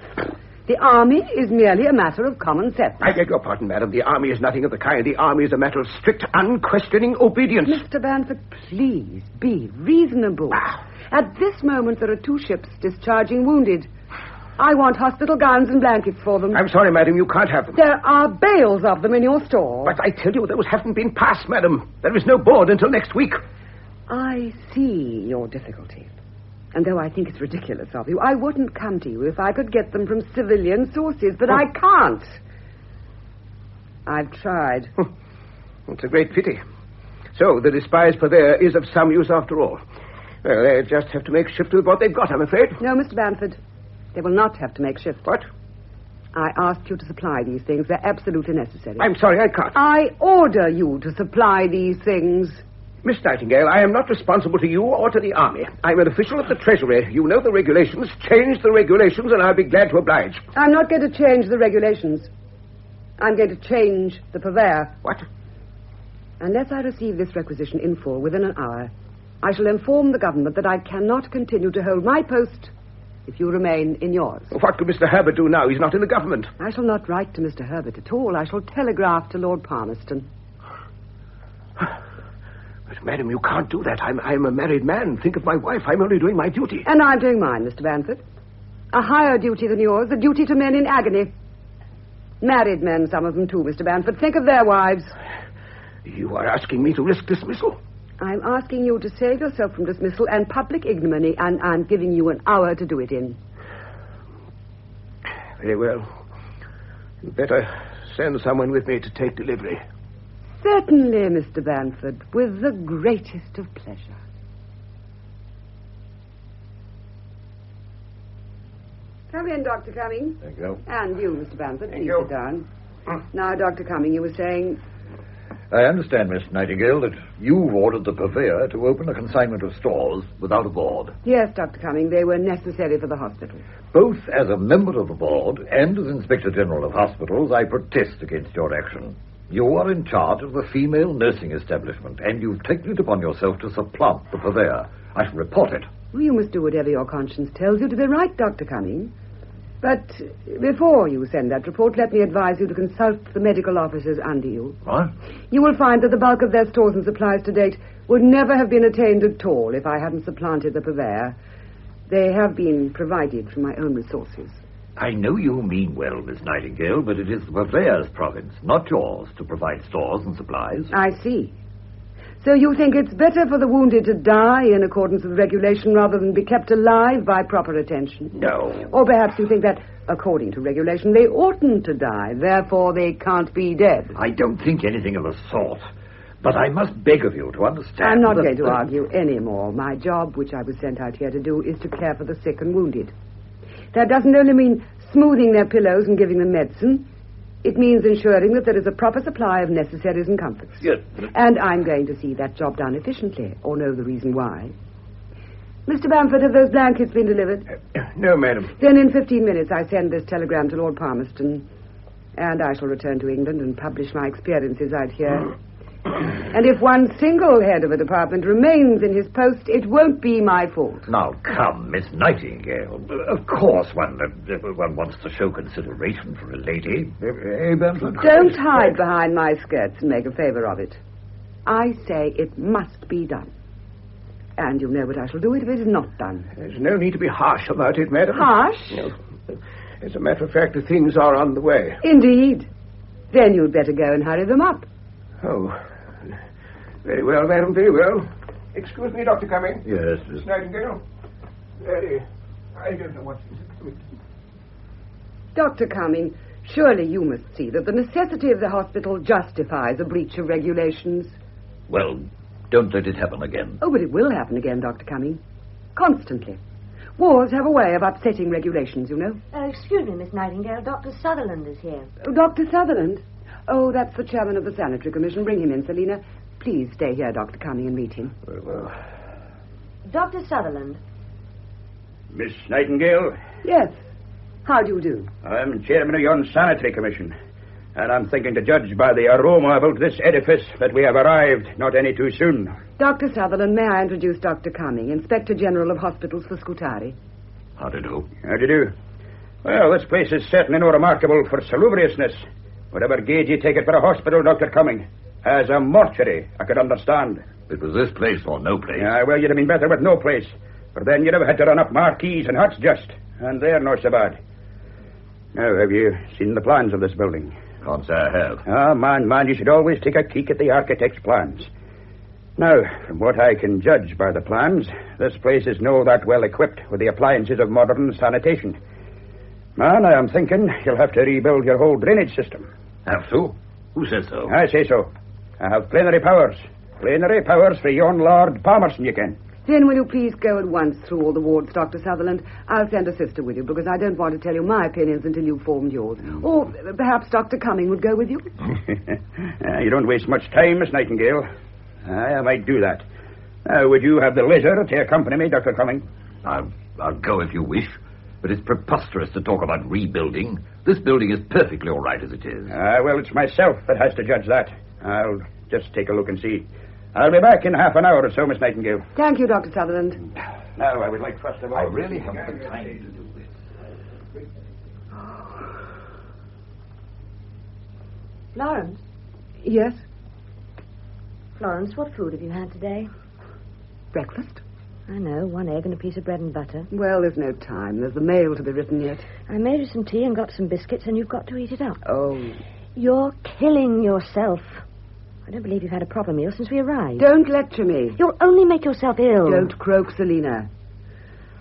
The army is merely a matter of common sense. I beg your pardon, madam. The army is nothing of the kind. The army is a matter of strict, unquestioning obedience. Mr. Banford, please be reasonable. At this moment, there are 2 ships discharging wounded. I want hospital gowns and blankets for them. I'm sorry, madam, you can't have them. There are bales of them in your store. But I tell you, those haven't been passed, madam. There is no board until next week. I see your difficulty. And though I think it's ridiculous of you, I wouldn't come to you if I could get them from civilian sources, but I can't. I've tried. It's a great pity. So, the despised purveyor is of some use after all. Well, they just have to make shift with what they've got, I'm afraid. No, Mr. Banford. They will not have to make shift. What? I asked you to supply these things. They're absolutely necessary. I'm sorry, I can't. I order you to supply these things. Miss Nightingale, I am not responsible to you or to the army. I'm an official of the Treasury. You know the regulations. Change the regulations and I'll be glad to oblige. I'm not going to change the regulations. I'm going to change the purveyor. What? Unless I receive this requisition in full within an hour, I shall inform the government that I cannot continue to hold my post if you remain in yours. What could Mr. Herbert do now? He's not in the government. I shall not write to Mr. Herbert at all. I shall telegraph to Lord Palmerston. But, madam, you can't do that. I'm a married man. Think of my wife. I'm only doing my duty. And I'm doing mine, Mr. Banford. A higher duty than yours, a duty to men in agony. Married men, some of them too, Mr. Banford. Think of their wives. You are asking me to risk dismissal? I'm asking you to save yourself from dismissal and public ignominy, and I'm giving you an hour to do it in. Very well. You'd better send someone with me to take delivery. Certainly, Mr. Banford, with the greatest of pleasure. Come in, Dr. Cumming. Thank you. And you, Mr. Banford. Thank Please you. sit down. Now, Dr. Cumming, you were saying... I understand, Miss Nightingale, that you've ordered the purveyor to open a consignment of stores without a board. Yes, Dr. Cumming, they were necessary for the hospital. Both as a member of the board and as Inspector General of Hospitals, I protest against your action. You are in charge of the female nursing establishment, and you've taken it upon yourself to supplant the purveyor. I shall report it. Well, you must do whatever your conscience tells you to be right, Dr. Cumming. But before you send that report, let me advise you to consult the medical officers under you. What? You will find that the bulk of their stores and supplies to date would never have been attained at all if I hadn't supplanted the purveyor. They have been provided from my own resources. I know you mean well, Miss Nightingale, but it is the purveyor's province, not yours, to provide stores and supplies. I see. So you think it's better for the wounded to die in accordance with regulation rather than be kept alive by proper attention? No. Or perhaps you think that, according to regulation, they oughtn't to die, therefore they can't be dead. I don't think anything of the sort. But I must beg of you to understand. I'm not going to argue any more. My job, which I was sent out here to do, is to care for the sick and wounded. That doesn't only mean smoothing their pillows and giving them medicine. It means ensuring that there is a proper supply of necessaries and comforts. Yes. And I'm going to see that job done efficiently, or know the reason why. Mr. Bamford, have those blankets been delivered? No, madam. Then in 15 minutes I send this telegram to Lord Palmerston, and I shall return to England and publish my experiences out here. And if one single head of a department remains in his post, it won't be my fault. Now, come, Miss Nightingale. Of course one wants to show consideration for a lady. Bamford? Don't hide behind my skirts and make a favour of it. I say it must be done. And you'll know what I shall do if it is not done. There's no need to be harsh about it, madam. Harsh? No. As a matter of fact, the things are on the way. Indeed. Then you'd better go and hurry them up. Oh. Very well, madam, very well. Excuse me, Dr. Cumming. Yes. Miss Nightingale. I don't know what's... Dr. Cumming, surely you must see that the necessity of the hospital justifies a breach of regulations. Well, don't let it happen again. Oh, but it will happen again, Dr. Cumming. Constantly. Wars have a way of upsetting regulations, you know. Excuse me, Miss Nightingale. Dr. Sutherland is here. Oh, Dr. Sutherland? Oh, that's the chairman of the Sanitary Commission. Bring him in, Selina. Please stay here, Dr. Cumming, and meet him. Very well. Dr. Sutherland. Miss Nightingale? Yes. How do you do? I'm chairman of yon Sanitary Commission. And I'm thinking to judge by the aroma about this edifice that we have arrived not any too soon. Dr. Sutherland, may I introduce Dr. Cumming, Inspector General of Hospitals for Scutari? How do you do? How do you do? Well, this place is certainly no remarkable for salubriousness. Whatever gauge you take it for a hospital, Dr. Cumming. As a mortuary, I could understand. It was this place or no place. Well, you'd have been better with no place. For then you'd have had to run up marquees and huts just. And they're not so bad. Now, have you seen the plans of this building? Can't say I have. Man, you should always take a peek at the architect's plans. Now, from what I can judge by the plans, this place is no that well equipped with the appliances of modern sanitation. Man, I am thinking you'll have to rebuild your whole drainage system. Have to? Who says so? I say so. I have plenary powers. Plenary powers for yon Lord Palmerston, you can. Then will you please go at once through all the wards, Dr. Sutherland? I'll send a sister with you, because I don't want to tell you my opinions until you've formed yours. Or perhaps Dr. Cumming would go with you? You don't waste much time, Miss Nightingale. I might do that. Would you have the leisure to accompany me, Dr. Cumming? I'll go if you wish. But it's preposterous to talk about rebuilding. This building is perfectly all right as it is. Well, it's myself that has to judge that. I'll just take a look and see. I'll be back in half an hour or so, Miss Nightingale. Thank you, Dr. Sutherland. Now, I would like first of all... I really haven't the time to do this. Florence? Yes? Florence, what food have you had today? Breakfast? I know, 1 egg and a piece of bread and butter. Well, there's no time. There's the mail to be written yet. I made you some tea and got some biscuits, and you've got to eat it up. Oh. You're killing yourself. I don't believe you've had a proper meal since we arrived. Don't lecture me. You'll only make yourself ill. Don't croak, Selina.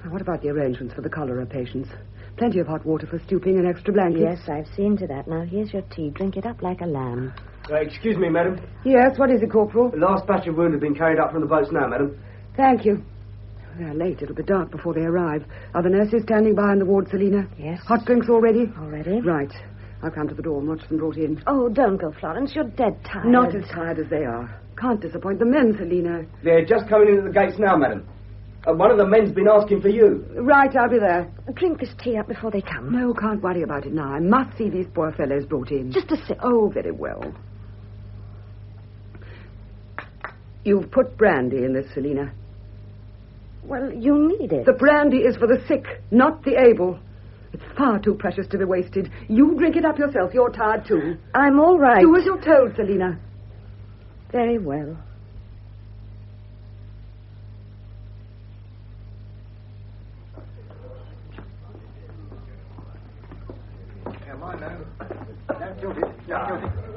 Now, what about the arrangements for the cholera patients? Plenty of hot water for stooping and extra blankets. Yes, I've seen to that. Now, here's your tea. Drink it up like a lamb. Excuse me, madam. Yes, what is it, Corporal? The last batch of wounded have been carried out from the boats now, madam. Thank you. They're late. It'll be dark before they arrive. Are the nurses standing by in the ward, Selina? Yes. Hot drinks already? Already. Right. I'll come to the door and watch them brought in. Oh, don't go, Florence. You're dead tired. Not as tired as they are. Can't disappoint the men, Selina. They're just coming in at the gates now, madam. One of the men's been asking for you. Right, I'll be there. Drink this tea up before they come. No, can't worry about it now. I must see these poor fellows brought in. Just a sip. Oh, very well. You've put brandy in this, Selina. Well, you need it. The brandy is for the sick, not the able. It's far too precious to be wasted. You drink it up yourself. You're tired, too. I'm all right. Do as you're told, Selina. Very well.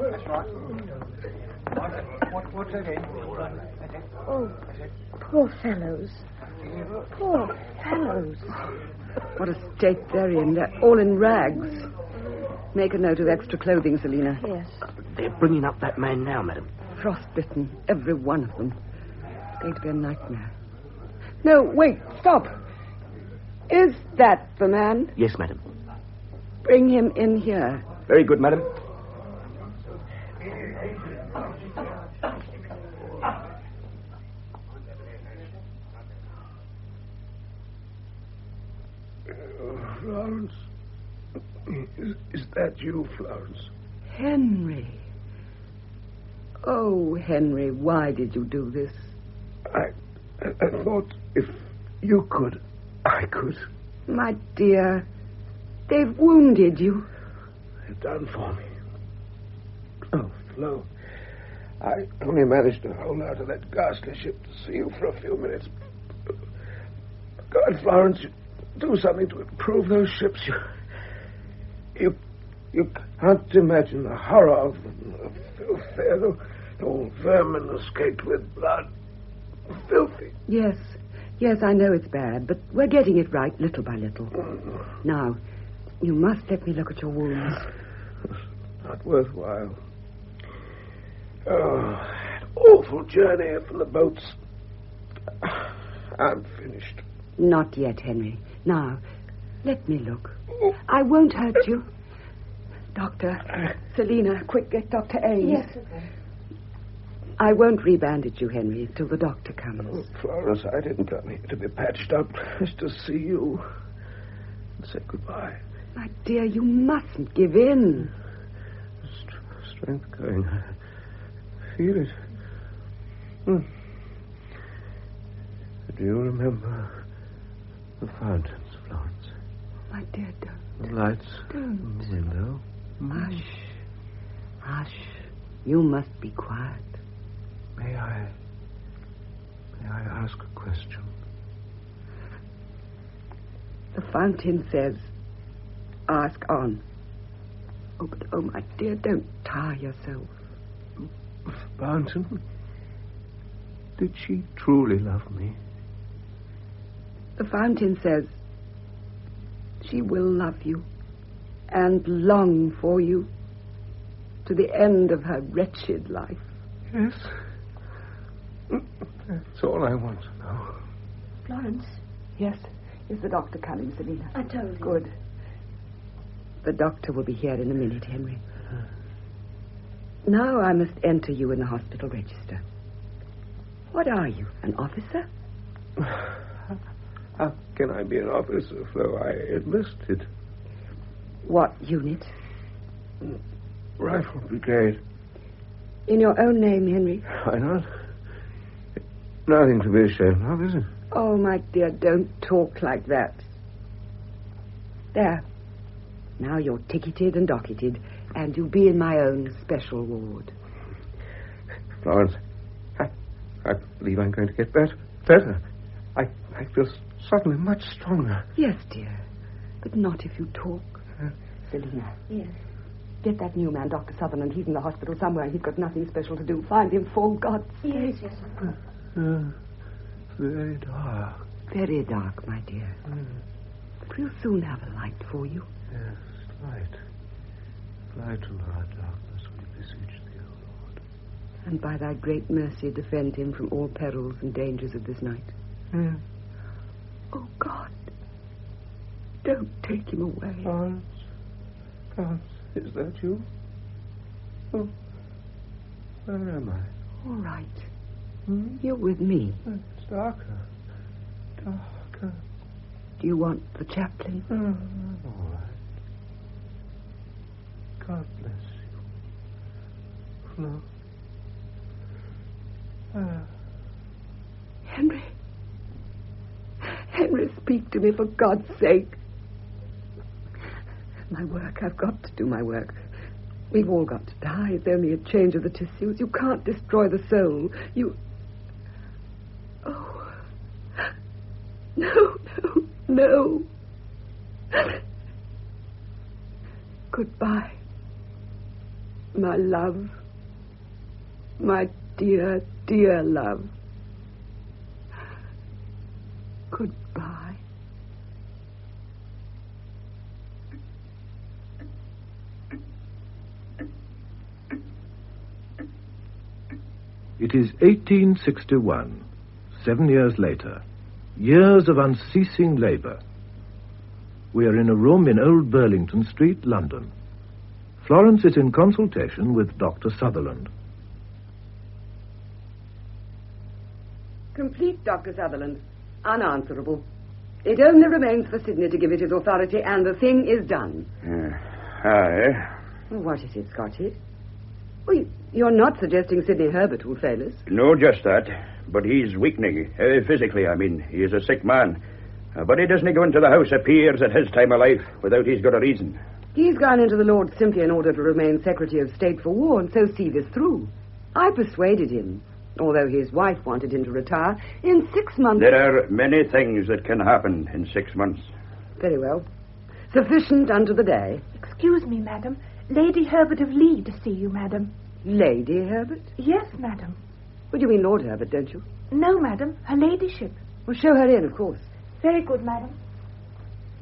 That's right. What's that in? Oh, poor fellows. Poor fellows. What a state they're in. They're all in rags. Make a note of extra clothing, Selina. Yes. They're bringing up that man now, madam. Frostbitten, every one of them. It's going to be a nightmare. No, wait, stop. Is that the man? Yes, madam. Bring him in here. Very good, madam. Florence. Is that you, Florence? Henry. Oh, Henry, why did you do this? I thought if you could, I could. My dear, they've wounded you. They've done for me. Oh, Flo. I only managed to hold out of that ghastly ship to see you for a few minutes. God, Florence, do something to improve those ships. You can't imagine the horror of them. The filth there. The old vermin escaped with blood. Filthy. Yes, I know it's bad, but we're getting it right little by little. Now, you must let me look at your wounds. It's not worthwhile. Oh, that awful journey from the boats. I'm finished. Not yet, Henry. Now, let me look. I won't hurt you. Doctor, Selina, quick, get Dr. Ames. Yes, okay. I won't rebandage you, Henry, till the doctor comes. Oh, Florence, I didn't come here to be patched up, just to see you and say goodbye. My dear, you mustn't give in. Strength going. I feel it. Do you remember the fountains, Florence? My dear, don't. The lights Don't. in the window. Hush. Hush. You must be quiet. May I ask a question? The fountain says, ask on. Oh, but, oh, my dear, don't tire yourself. Fountain? Did she truly love me? The fountain says, she will love you and long for you to the end of her wretched life. Yes. That's all I want to know. Florence? Yes. Is the doctor coming, Selina? I told you. Good. The doctor will be here in a minute, Henry. Now I must enter you in the hospital register. What are you, an officer? How can I be an officer, Flo? I enlisted. What unit? Rifle Brigade. In your own name, Henry? Why not? Nothing to be ashamed of, is it? Oh, my dear, don't talk like that. There. Now you're ticketed and docketed, and you'll be in my own special ward. Florence, I believe I'm going to get better. I feel suddenly much stronger. Yes, dear, but not if you talk. Selina. Yes. Get that new man, Dr. Sutherland. He's in the hospital somewhere. He's got nothing special to do. Find him for God's sake. Yes. Very dark. Very dark, my dear. But we'll soon have a light for you. Yes, light. Light in our darkness, we beseech thee, O Lord. And by thy great mercy defend him from all perils and dangers of this night. Oh, God. Don't take him away. Florence, is that you? Oh, where am I? All right. You're with me. It's darker. Do you want the chaplain? I'm all right. God bless you. Flo. Henry. Somebody speak to me, for God's sake. My work. I've got to do my work. We've all got to die. It's only a change of the tissues. You can't destroy the soul. You... Oh. No, no, no. Goodbye. My love. My dear, dear love. Goodbye. It is 1861, 7 years later. Years of unceasing labour. We are in a room in Old Burlington Street, London. Florence is in consultation with Dr. Sutherland. Complete, Dr. Sutherland. Unanswerable. It only remains for Sidney to give it his authority, and the thing is done. Aye. What is it, Scotty? Well, you're not suggesting Sidney Herbert will fail us? No, just that. But he's weakening. Physically, I mean. He is a sick man. But he doesn't go into the House of Peers at his time of life without he's got a reason. He's gone into the Lords simply in order to remain Secretary of State for War and so see this through. I persuaded him, although his wife wanted him to retire, in 6 months... There are many things that can happen in 6 months. Very well. Sufficient unto the day. Excuse me, madam. Lady Herbert of Lee to see you, madam. Lady Herbert? Yes, madam. Well, you mean Lord Herbert, don't you? No, madam. Her ladyship. Well, show her in, of course. Very good, madam.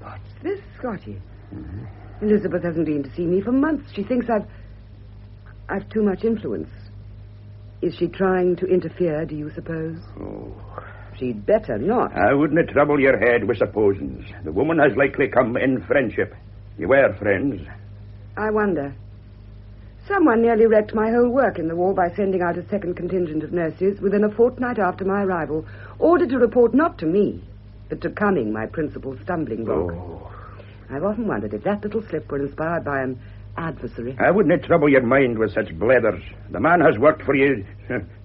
What's this, Scotty? Elizabeth hasn't been to see me for months. She thinks I've too much influence. Is she trying to interfere, do you suppose? Oh. She'd better not. I wouldn't trouble your head with supposings. The woman has likely come in friendship. You were friends. I wonder. Someone nearly wrecked my whole work in the war by sending out a second contingent of nurses within a fortnight after my arrival, ordered to report not to me, but to Cumming, my principal stumbling block. Oh. I've often wondered if that little slip were inspired by an adversary. I wouldn't trouble your mind with such blethers. The man has worked for you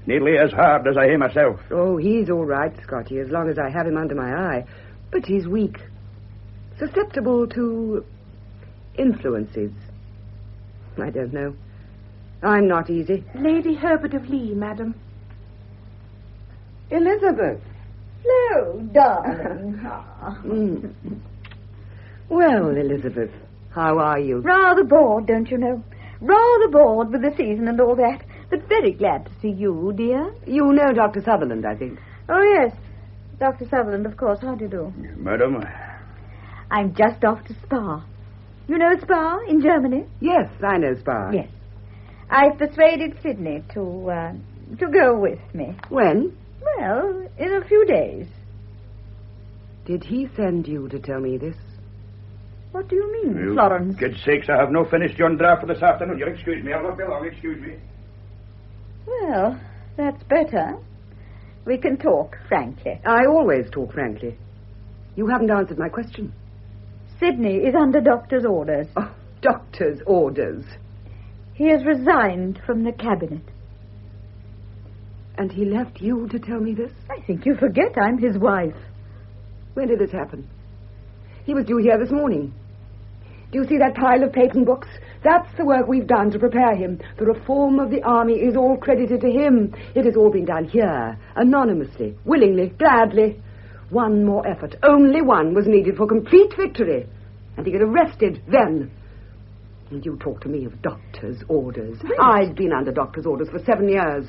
nearly as hard as I am myself. Oh, he's all right, Scotty, as long as I have him under my eye. But he's weak. Susceptible to influences. I don't know. I'm not easy. Lady Herbert of Lee, madam. Elizabeth. Hello, darling. Well, Elizabeth, how are you? Rather bored, don't you know? Rather bored with the season and all that. But very glad to see you, dear. You know Dr. Sutherland, I think. Oh, yes. Dr. Sutherland, of course. How do you do? Madam? I'm just off to Spa. You know Spa in Germany? Yes, I know Spa. Yes. I've persuaded Sidney to go with me. When? Well, in a few days. Did he send you to tell me this? What do you mean, Florence? Good sakes, I have no finished John draft for this afternoon. You'll excuse me. I'll not be long. Excuse me. Well, that's better. We can talk frankly. I always talk frankly. You haven't answered my question. Sidney is under doctor's orders. Oh, doctor's orders. He has resigned from the cabinet. And he left you to tell me this? I think you forget I'm his wife. When did this happen? He was due here this morning. Do you see that pile of patent books? That's the work we've done to prepare him. The reform of the army is all credited to him. It has all been done here, anonymously, willingly, gladly. One more effort, only one, was needed for complete victory. And he get arrested then. And you talk to me of doctor's orders. Really? I've been under doctor's orders for 7 years.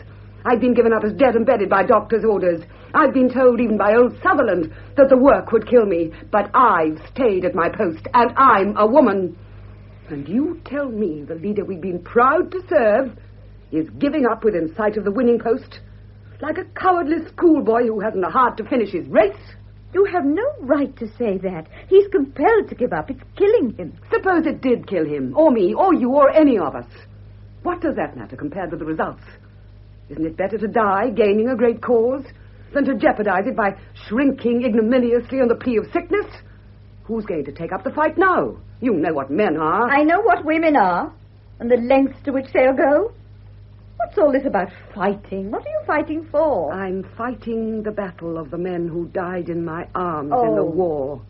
I've been given up as dead and buried by doctor's orders. I've been told even by old Sutherland that the work would kill me. But I've stayed at my post, and I'm a woman. And you tell me the leader we've been proud to serve is giving up within sight of the winning post? Like a cowardly schoolboy who hasn't a heart to finish his race? You have no right to say that. He's compelled to give up. It's killing him. Suppose it did kill him, or me, or you, or any of us. What does that matter compared with the results? Isn't it better to die gaining a great cause than to jeopardize it by shrinking ignominiously on the plea of sickness? Who's going to take up the fight now? You know what men are. I know what women are, and the lengths to which they'll go. What's all this about fighting? What are you fighting for? I'm fighting the battle of the men who died in my arms in the war.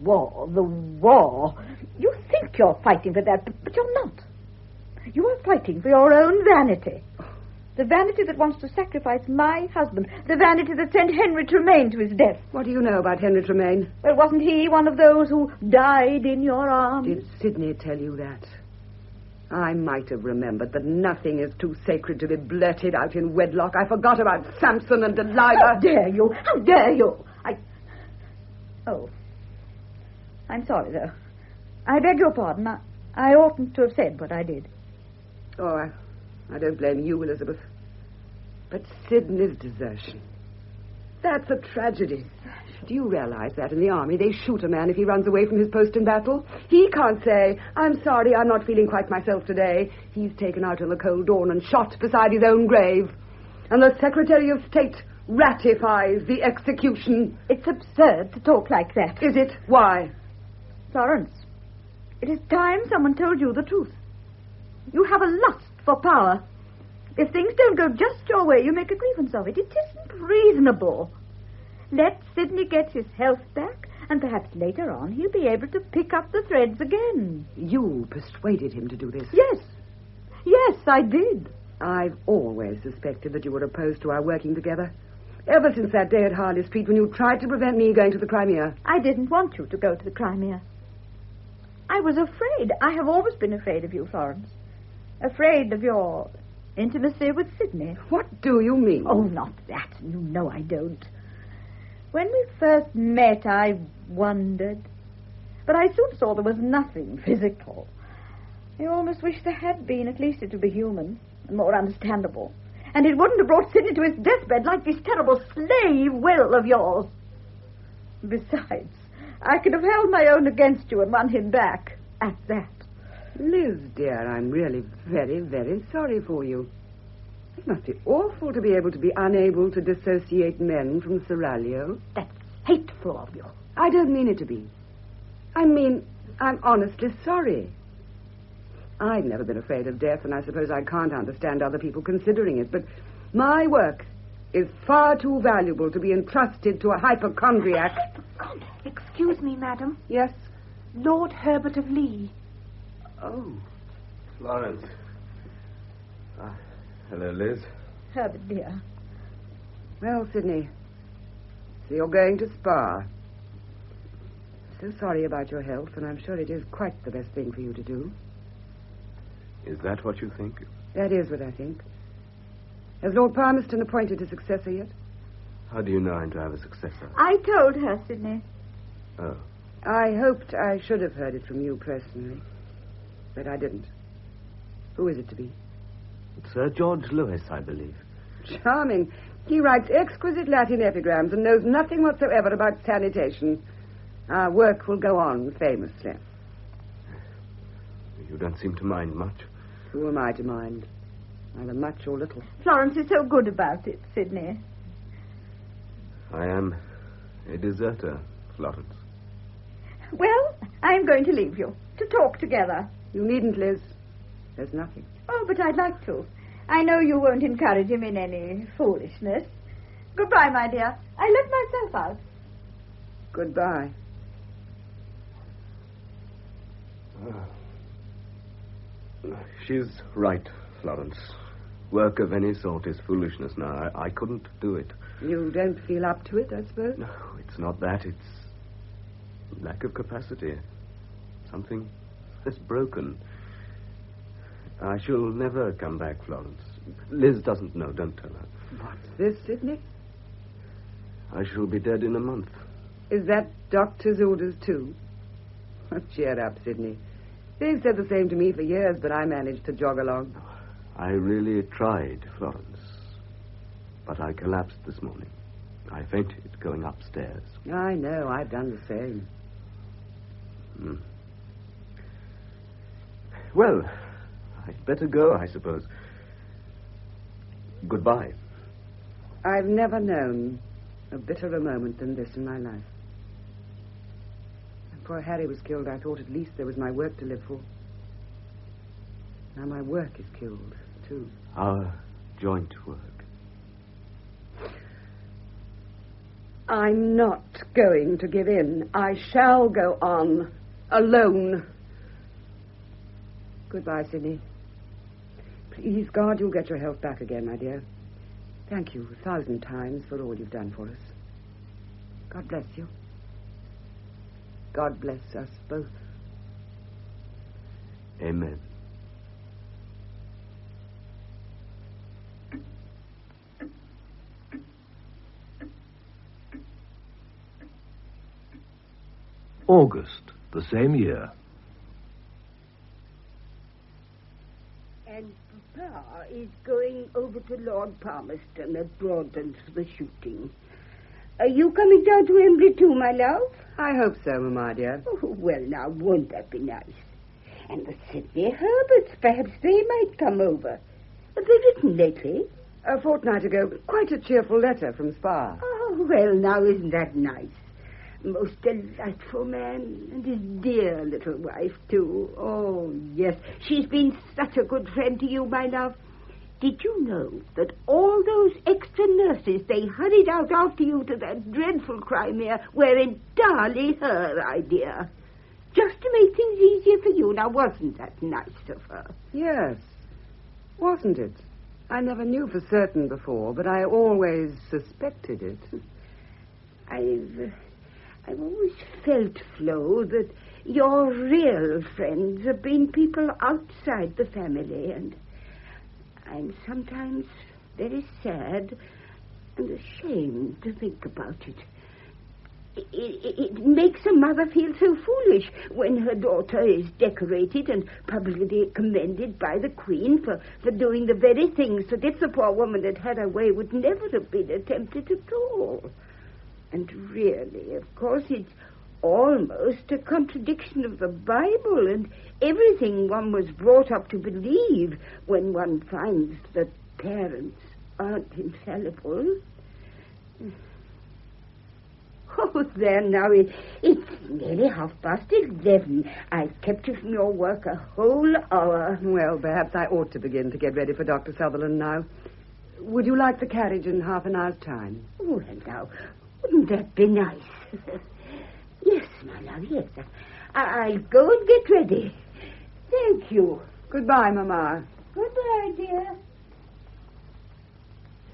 The war. You think you're fighting for that, but you're not. You are fighting for your own vanity. The vanity that wants to sacrifice my husband. The vanity that sent Henry Tremaine to his death. What do you know about Henry Tremaine? Well, wasn't he one of those who died in your arms? Did Sidney tell you that? I might have remembered, but nothing is too sacred to be blurted out in wedlock. I forgot about Samson and Delilah. How dare you? How dare you? Oh. I'm sorry, though. I beg your pardon. I oughtn't to have said what I did. Oh, I don't blame you, Elizabeth. But Sidney's desertion. That's a tragedy. Do you realize that in the army they shoot a man if he runs away from his post in battle? He can't say, I'm sorry, I'm not feeling quite myself today. He's taken out in the cold dawn and shot beside his own grave. And the Secretary of State ratifies the execution. It's absurd to talk like that. Is it? Why? Florence, it is time someone told you the truth. You have a lust for power. If things don't go just your way, you make a grievance of it. It isn't reasonable. Let Sidney get his health back, and perhaps later on he'll be able to pick up the threads again. You persuaded him to do this? Yes, I did. I've always suspected that you were opposed to our working together. Ever since that day at Harley Street when you tried to prevent me going to the Crimea. I didn't want you to go to the Crimea. I was afraid. I have always been afraid of you, Florence. Afraid of your intimacy with Sidney. What do you mean? Oh, not that. You know I don't. When we first met, I wondered. But I soon saw there was nothing physical. I almost wish there had been. At least it would be human and more understandable. And it wouldn't have brought Sidney to his deathbed like this terrible slave will of yours. Besides, I could have held my own against you and won him back. At that. Liz, dear, I'm really very, very sorry for you. It must be awful to be able to be unable to dissociate men from Seraglio. That's hateful of you. I don't mean it to be. I mean, I'm honestly sorry. I've never been afraid of death, and I suppose I can't understand other people considering it, but my work is far too valuable to be entrusted to a hypochondriac. Excuse me, madam. Yes? Lord Herbert of Lee. Oh. Florence. Hello, Liz. Herbert, dear. Well, Sidney, so you're going to Spa. So sorry about your health, and I'm sure it is quite the best thing for you to do. Is that what you think? That is what I think. Has Lord Palmerston appointed a successor yet? How do you know I'm to have a successor? I told her, Sidney. Oh. I hoped I should have heard it from you personally, but I didn't. Who is it to be? Sir George Lewis, I believe. Charming. He writes exquisite Latin epigrams and knows nothing whatsoever about sanitation. Our work will go on famously. You don't seem to mind much. Who am I to mind? Either much or little. Florence is so good about it, Sidney. I am a deserter, Florence. Well, I'm going to leave you to talk together. You needn't, Liz. There's nothing. Oh, but I'd like to. I know you won't encourage him in any foolishness. Goodbye, my dear. I let myself out. Goodbye. She's right, Florence. Work of any sort is foolishness now. I couldn't do it. You don't feel up to it, I suppose? No, it's not that. It's lack of capacity. Something that's broken. I shall never come back, Florence. Liz doesn't know. Don't tell her. What's this, Sidney? I shall be dead in a month. Is that doctor's orders, too? Oh, cheer up, Sidney. They've said the same to me for years, but I managed to jog along. I really tried, Florence. But I collapsed this morning. I fainted going upstairs. I know. I've done the same. Well, I'd better go, I suppose. Goodbye. I've never known a bitterer moment than this in my life. When poor Harry was killed, I thought at least there was my work to live for. Now my work is killed, too. Our joint work. I'm not going to give in. I shall go on, alone. Goodbye, Sidney. Please, God, you'll get your health back again, my dear. Thank you 1,000 times for all you've done for us. God bless you. God bless us both. Amen. August, the same year. And Papa is going over to Lord Palmerston at Broadlands for the shooting. Are you coming down to Embley too, my love? I hope so, Mamma, dear. Oh, well, now, won't that be nice? And the Sidney Herberts, perhaps they might come over. Have they written lately? A fortnight ago, quite a cheerful letter from Spa. Oh, well, now, isn't that nice? Most delightful man, and his dear little wife, too. Oh, yes, she's been such a good friend to you, my love. Did you know that all those extra nurses they hurried out after you to that dreadful Crimea were entirely her idea? Just to make things easier for you. Now, wasn't that nice of her? Yes, wasn't it? I never knew for certain before, but I always suspected it. I've always felt, Flo, that your real friends have been people outside the family, and I'm sometimes very sad and ashamed to think about it. It makes a mother feel so foolish when her daughter is decorated and publicly commended by the Queen for doing the very things that if the poor woman had had her way would never have been attempted at all. And really, of course, it's almost a contradiction of the Bible and everything one was brought up to believe when one finds that parents aren't infallible. Oh, there now, it's nearly 11:30. I've kept you from your work a whole hour. Well, perhaps I ought to begin to get ready for Dr. Sutherland now. Would you like the carriage in half an hour's time? Well, now, wouldn't that be nice? Yes, my love, yes. I'll go and get ready. Thank you. Goodbye, Mamma. Goodbye, dear.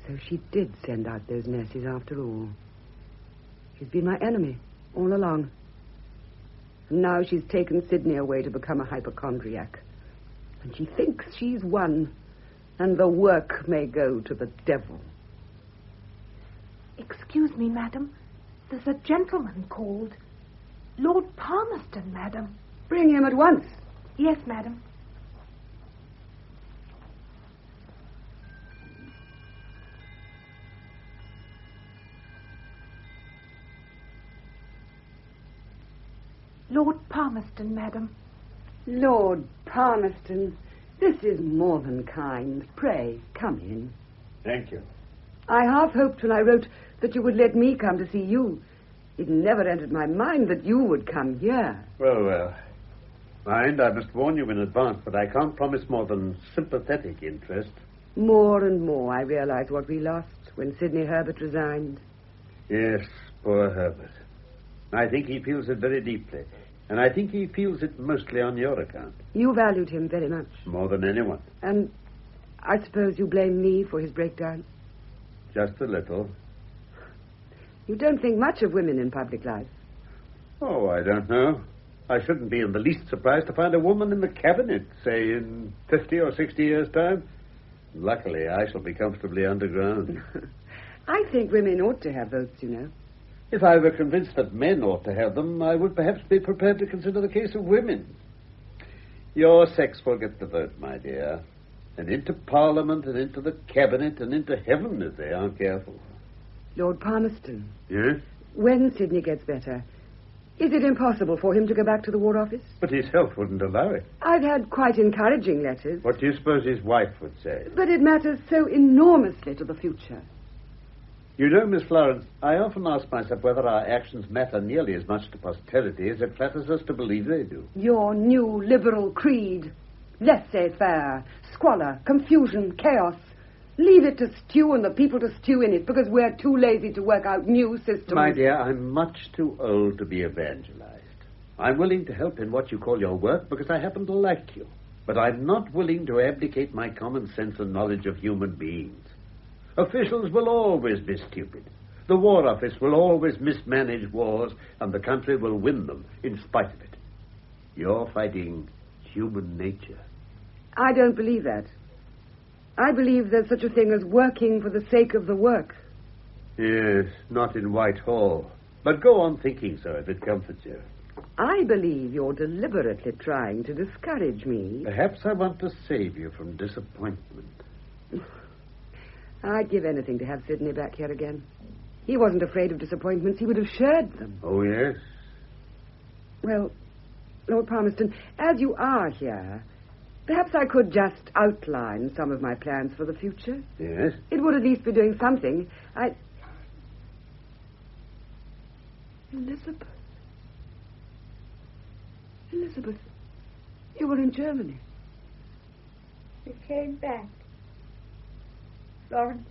So she did send out those nurses after all. She's been my enemy all along. And now she's taken Sidney away to become a hypochondriac. And she thinks she's won. And the work may go to the devil. Excuse me, madam. There's a gentleman called. Lord Palmerston, madam. Bring him at once. Yes, madam. Lord Palmerston, madam. Lord Palmerston, this is more than kind. Pray, come in. Thank you. I half hoped when I wrote that you would let me come to see you. It never entered my mind that you would come here. Well, mind, I must warn you in advance that I can't promise more than sympathetic interest. More and more I realize what we lost when Sidney Herbert resigned. Yes, poor Herbert. I think he feels it very deeply. And I think he feels it mostly on your account. You valued him very much. More than anyone. And I suppose you blame me for his breakdown? Just a little. You don't think much of women in public life? Oh, I don't know. I shouldn't be in the least surprised to find a woman in the cabinet, say, in 50 or 60 years' time. Luckily, I shall be comfortably underground. I think women ought to have votes, you know. If I were convinced that men ought to have them, I would perhaps be prepared to consider the case of women. Your sex will get the vote, my dear. And into Parliament, and into the Cabinet, and into heaven if they aren't careful. Lord Palmerston. Yes? When Sidney gets better, is it impossible for him to go back to the War Office? But his health wouldn't allow it. I've had quite encouraging letters. What do you suppose his wife would say? But it matters so enormously to the future. You know, Miss Florence, I often ask myself whether our actions matter nearly as much to posterity as it flatters us to believe they do. Your new liberal creed. Laissez-faire. Squalor. Confusion. Chaos. Leave it to stew and the people to stew in it because we're too lazy to work out new systems. My dear, I'm much too old to be evangelized. I'm willing to help in what you call your work because I happen to like you. But I'm not willing to abdicate my common sense and knowledge of human beings. Officials will always be stupid. The War Office will always mismanage wars, and the country will win them in spite of it. You're fighting human nature. I don't believe that. I believe there's such a thing as working for the sake of the work. Yes, not in Whitehall. But go on thinking so if it comforts you. I believe you're deliberately trying to discourage me. Perhaps I want to save you from disappointment. I'd give anything to have Sidney back here again. He wasn't afraid of disappointments. He would have shared them. Oh, yes? Well, Lord Palmerston, as you are here, perhaps I could just outline some of my plans for the future. Yes? It would at least be doing something. Elizabeth, you were in Germany. We came back. Florence,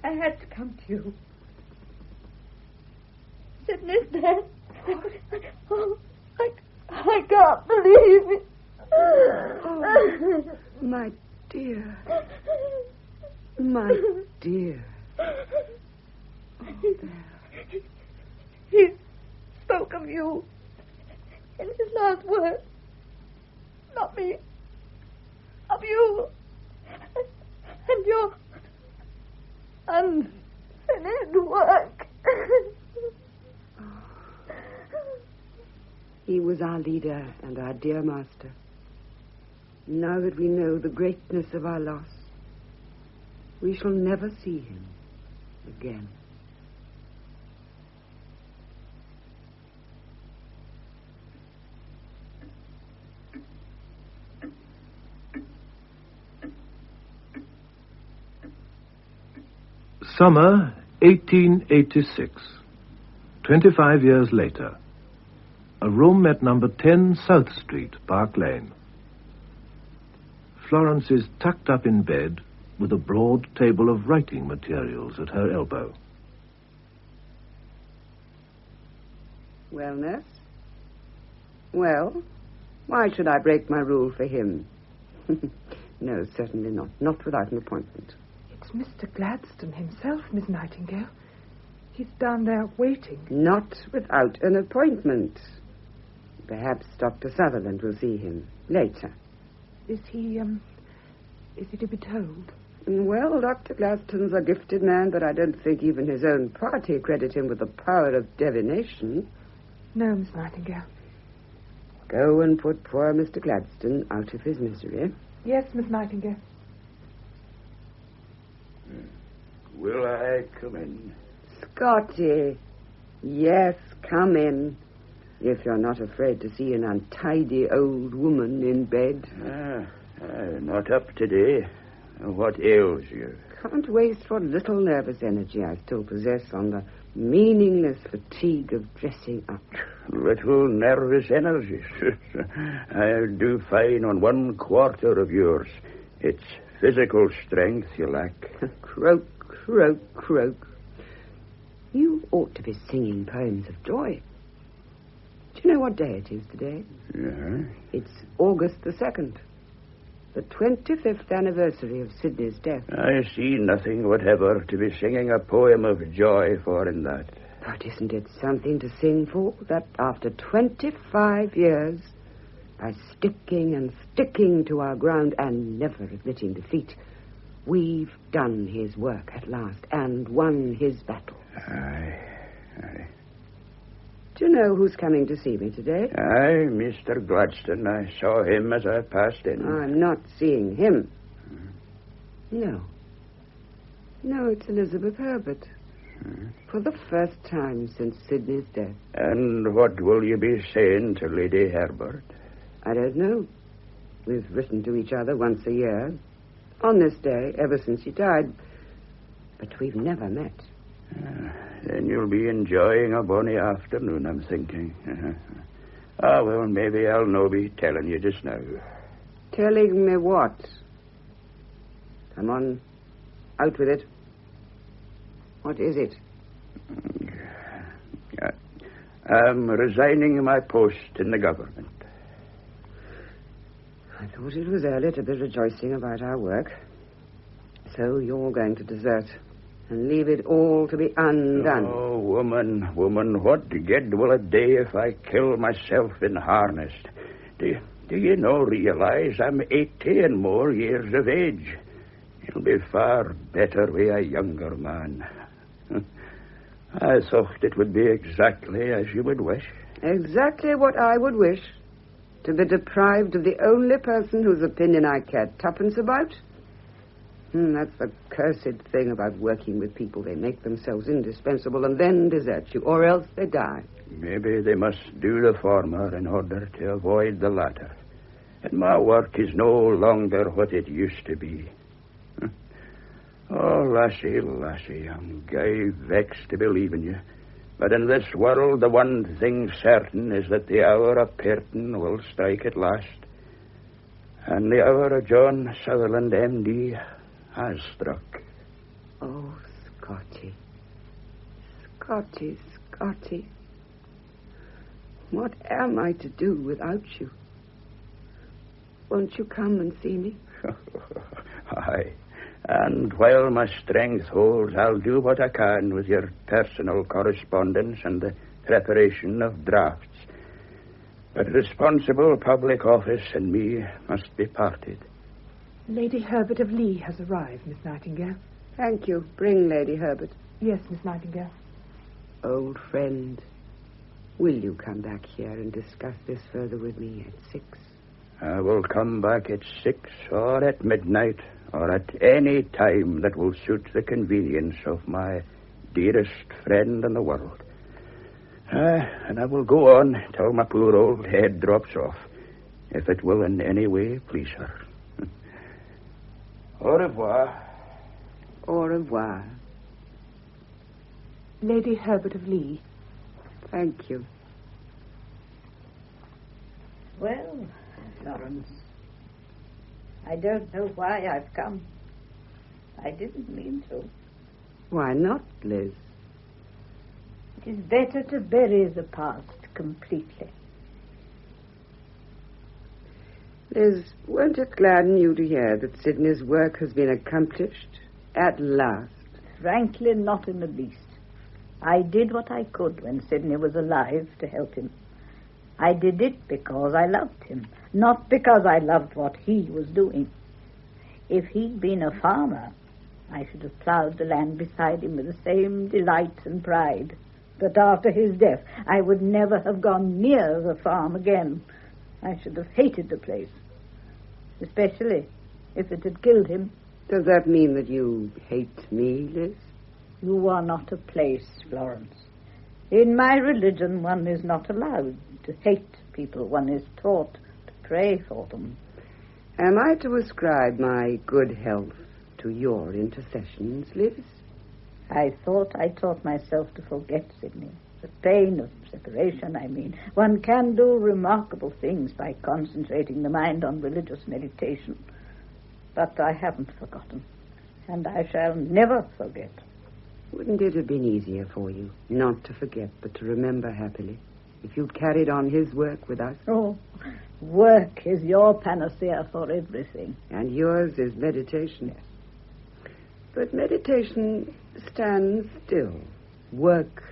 I had to come to you. Sidney's dead. Oh, I can't believe it. Oh, my dear. My dear. Oh, there. He spoke of you in his last words. Not me. Of you. And your unfinished work. He was our leader and our dear master. Now that we know the greatness of our loss, we shall never see him again. Summer 1886. 25 years later. A room at number 10 South Street, Park Lane. Florence is tucked up in bed with a broad table of writing materials at her elbow. Well, nurse? Well, why should I break my rule for him? No, certainly not. Not without an appointment. It's Mr. Gladstone himself, Miss Nightingale. He's down there waiting. Not without an appointment. Perhaps Dr. Sutherland will see him later. Is he to be told? Well, Dr. Gladstone's a gifted man, but I don't think even his own party credit him with the power of divination. No, Miss Nightingale. Go and put poor Mr. Gladstone out of his misery. Yes, Miss Nightingale. Will I come in? Scotty. Yes, come in. If you're not afraid to see an untidy old woman in bed. Not up today. What ails you? Can't waste what little nervous energy I still possess on the meaningless fatigue of dressing up. Little nervous energy. I'll do fine on 1/4 of yours. It's physical strength you lack. Croak, croak, croak. You ought to be singing poems of joy. Do you know what day it is today? Yeah? It's August the 2nd. The 25th anniversary of Sidney's death. I see nothing whatever to be singing a poem of joy for in that. But isn't it something to sing for, that after 25 years, by sticking and sticking to our ground and never admitting defeat, we've done his work at last and won his battle. Aye. Do you know who's coming to see me today? Aye, Mr. Gladstone. I saw him as I passed in. I'm not seeing him. No, it's Elizabeth Herbert. For the first time since Sidney's death. And what will you be saying to Lady Herbert? I don't know. We've written to each other once a year. On this day, ever since she died. But we've never met. Then you'll be enjoying a bonny afternoon, I'm thinking. Well, maybe I'll no be telling you just now. Telling me what? Come on, Out with it. What is it? I'm resigning my post in the government. I thought it was early to be rejoicing about our work. So you're going to desert and leave it all to be undone. Oh, woman, what good will it do if I kill myself in harness? Do you realize I'm 80 and more years of age? It'll be far better with a younger man. I thought it would be exactly as you would wish. Exactly what I would wish. To be deprived of the only person whose opinion I cared tuppence about. That's the cursed thing about working with people. They make themselves indispensable and then desert you, or else they die. Maybe they must do the former in order to avoid the latter. And my work is no longer what it used to be. Oh, lassie, I'm gay vexed to believe in you. But in this world, the one thing certain is that the hour of parting will strike at last. And the hour of John Sutherland, M.D., has struck. Oh, Scotty. Scotty. What am I to do without you? Won't you come and see me? Aye. And while my strength holds, I'll do what I can with your personal correspondence and the preparation of drafts. But responsible public office and me must be parted. Lady Herbert of Lee has arrived, Miss Nightingale. Thank you. Bring Lady Herbert. Yes, Miss Nightingale. Old friend, will you come back here and discuss this further with me at 6? I will come back at 6 or at midnight or at any time that will suit the convenience of my dearest friend in the world. And I will go on till my poor old head drops off, if it will in any way please her. Au revoir. Au revoir. Lady Herbert of Lee. Thank you. Well, Florence, I don't know why I've come. I didn't mean to. Why not, Liz? It is better to bury the past completely. Liz, won't it gladden you to hear that Sidney's work has been accomplished at last? Frankly, not in the least. I did what I could when Sidney was alive to help him. I did it because I loved him, not because I loved what he was doing. If he'd been a farmer, I should have ploughed the land beside him with the same delight and pride. But after his death, I would never have gone near the farm again. I should have hated the place, especially if it had killed him. Does that mean that you hate me, Liz? You are not a place, Florence. In my religion, one is not allowed to hate people. One is taught to pray for them. Am I to ascribe my good health to your intercessions, Liz? I thought I taught myself to forget Sidney. The pain of separation, I mean. One can do remarkable things by concentrating the mind on religious meditation. But I haven't forgotten, and I shall never forget. Wouldn't it have been easier for you not to forget, but to remember happily, if you'd carried on his work with us? Oh, work is your panacea for everything. And yours is meditation. Yes. But meditation stands still. Work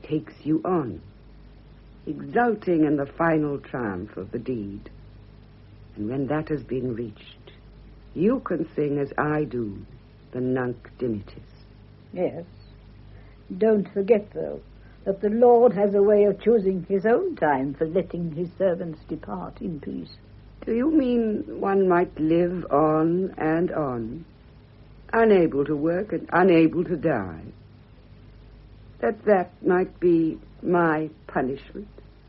takes you on, exulting in the final triumph of the deed. And when that has been reached, you can sing as I do, the Nunc Dimittis. Yes. Don't forget, though, that the Lord has a way of choosing his own time for letting his servants depart in peace. Do you mean one might live on and on, unable to work and unable to die? That might be my punishment?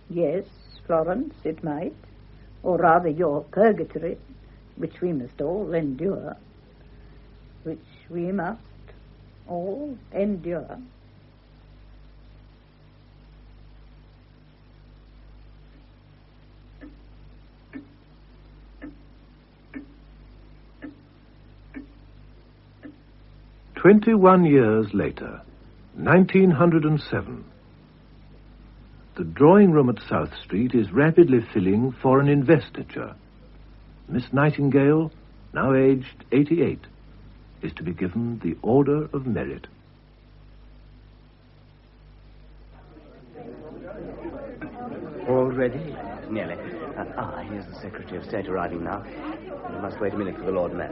Yes, Florence, it might. Or rather your purgatory, which we must all endure. Which we must all endure. 21 years later, 1907. The drawing room at South Street is rapidly filling for an investiture. Miss Nightingale, now aged 88, is to be given the Order of Merit. All ready? Nearly. Here's the Secretary of State arriving now. We must wait a minute for the Lord Mayor.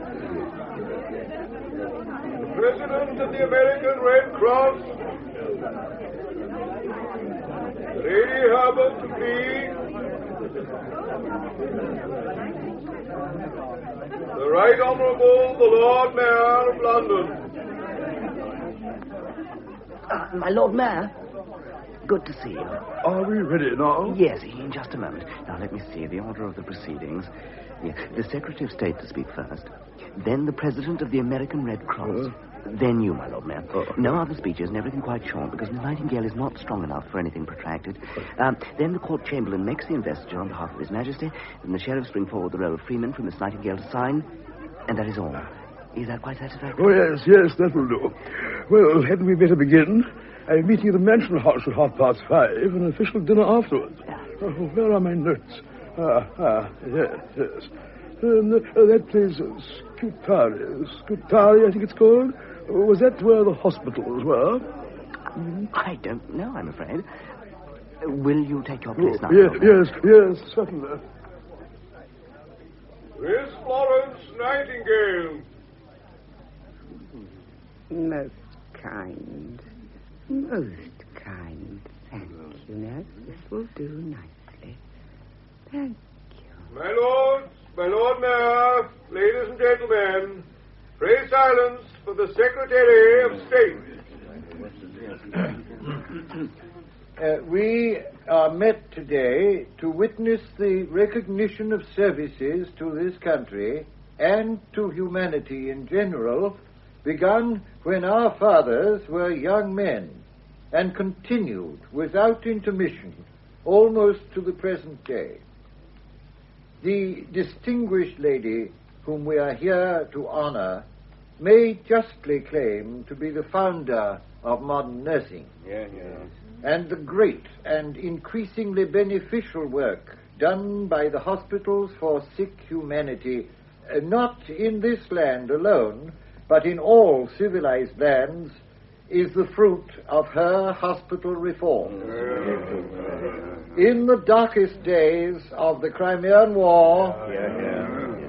The President of the American Red Cross. Lady Herbert, please. The Right Honourable the Lord Mayor of London. My Lord Mayor. Good to see you. Are we ready now? Yes, in just a moment. Now, let me see the order of the proceedings. The Secretary of State to speak first. Then the President of the American Red Cross. Then you, my Lord Mayor. No other speeches and everything quite short, because Miss Nightingale is not strong enough for anything protracted. Then the Court Chamberlain makes the investiture on behalf of His Majesty. Then the sheriffs bring forward the roll of freemen for Miss Nightingale to sign. And that is all. Is that quite satisfactory? Oh, yes, that will do. Well, hadn't we better begin? I'm meeting at the Mansion House at 5:30, and an official dinner afterwards. Oh, where are my notes? Yes. That place is Scutari, I think it's called. Was that where the hospitals were? I don't know, I'm afraid. Will you take your place now? Yes, certainly. Miss Florence Nightingale. Most kind. Most kind. Thank you, nurse. This will do nicely. Thank you. My Lord Mayor, ladies and gentlemen, pray silence for the Secretary of State. We are met today to witness the recognition of services to this country and to humanity in general, begun when our fathers were young men and continued without intermission almost to the present day. The distinguished lady whom we are here to honor may justly claim to be the founder of modern nursing. And the great and increasingly beneficial work done by the hospitals for sick humanity, not in this land alone, but in all civilized lands, is the fruit of her hospital reform. In the darkest days of the Crimean War,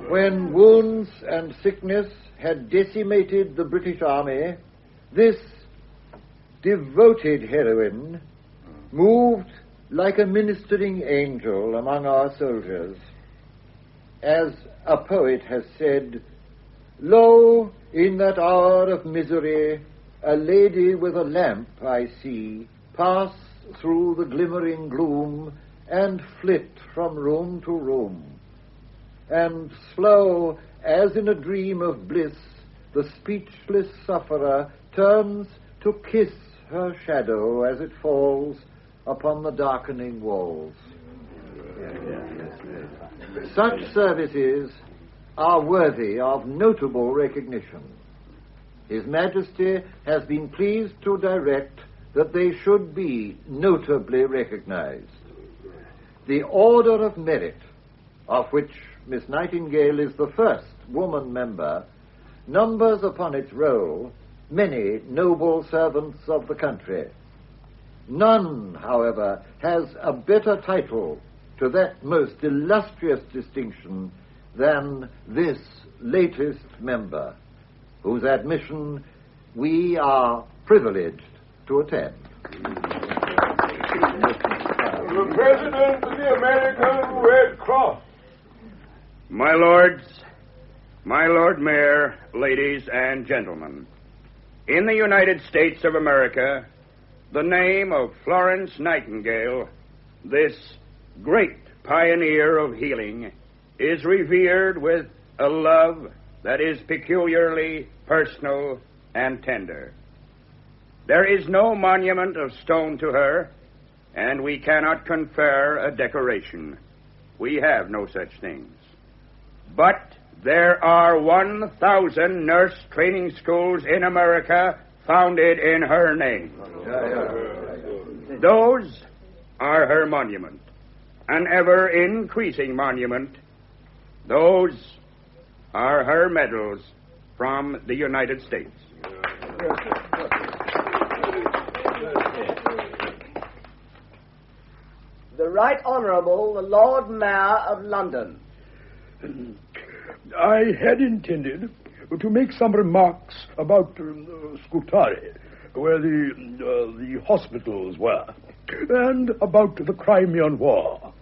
when wounds and sickness had decimated the British Army, this devoted heroine moved like a ministering angel among our soldiers. As a poet has said, "Lo, in that hour of misery, a lady with a lamp I see pass through the glimmering gloom and flit from room to room. And slow, as in a dream of bliss, the speechless sufferer turns to kiss her shadow as it falls upon the darkening walls." Such services are worthy of notable recognition. His Majesty has been pleased to direct that they should be notably recognized. The Order of Merit, of which Miss Nightingale is the first woman member, numbers upon its roll many noble servants of the country. None, however, has a better title to that most illustrious distinction than this latest member, whose admission we are privileged to attend. The President of the American Red Cross. My lords, my Lord Mayor, ladies and gentlemen, in the United States of America, the name of Florence Nightingale, this great pioneer of healing, is revered with a love that is peculiarly personal and tender. There is no monument of stone to her, and we cannot confer a decoration. We have no such things. But There are 1,000 nurse training schools in America founded in her name. Those are her monument, an ever-increasing monument. Those are her medals from the United States. The Right Honourable the Lord Mayor of London. I had intended to make some remarks about Scutari, where the hospitals were, and about the Crimean War.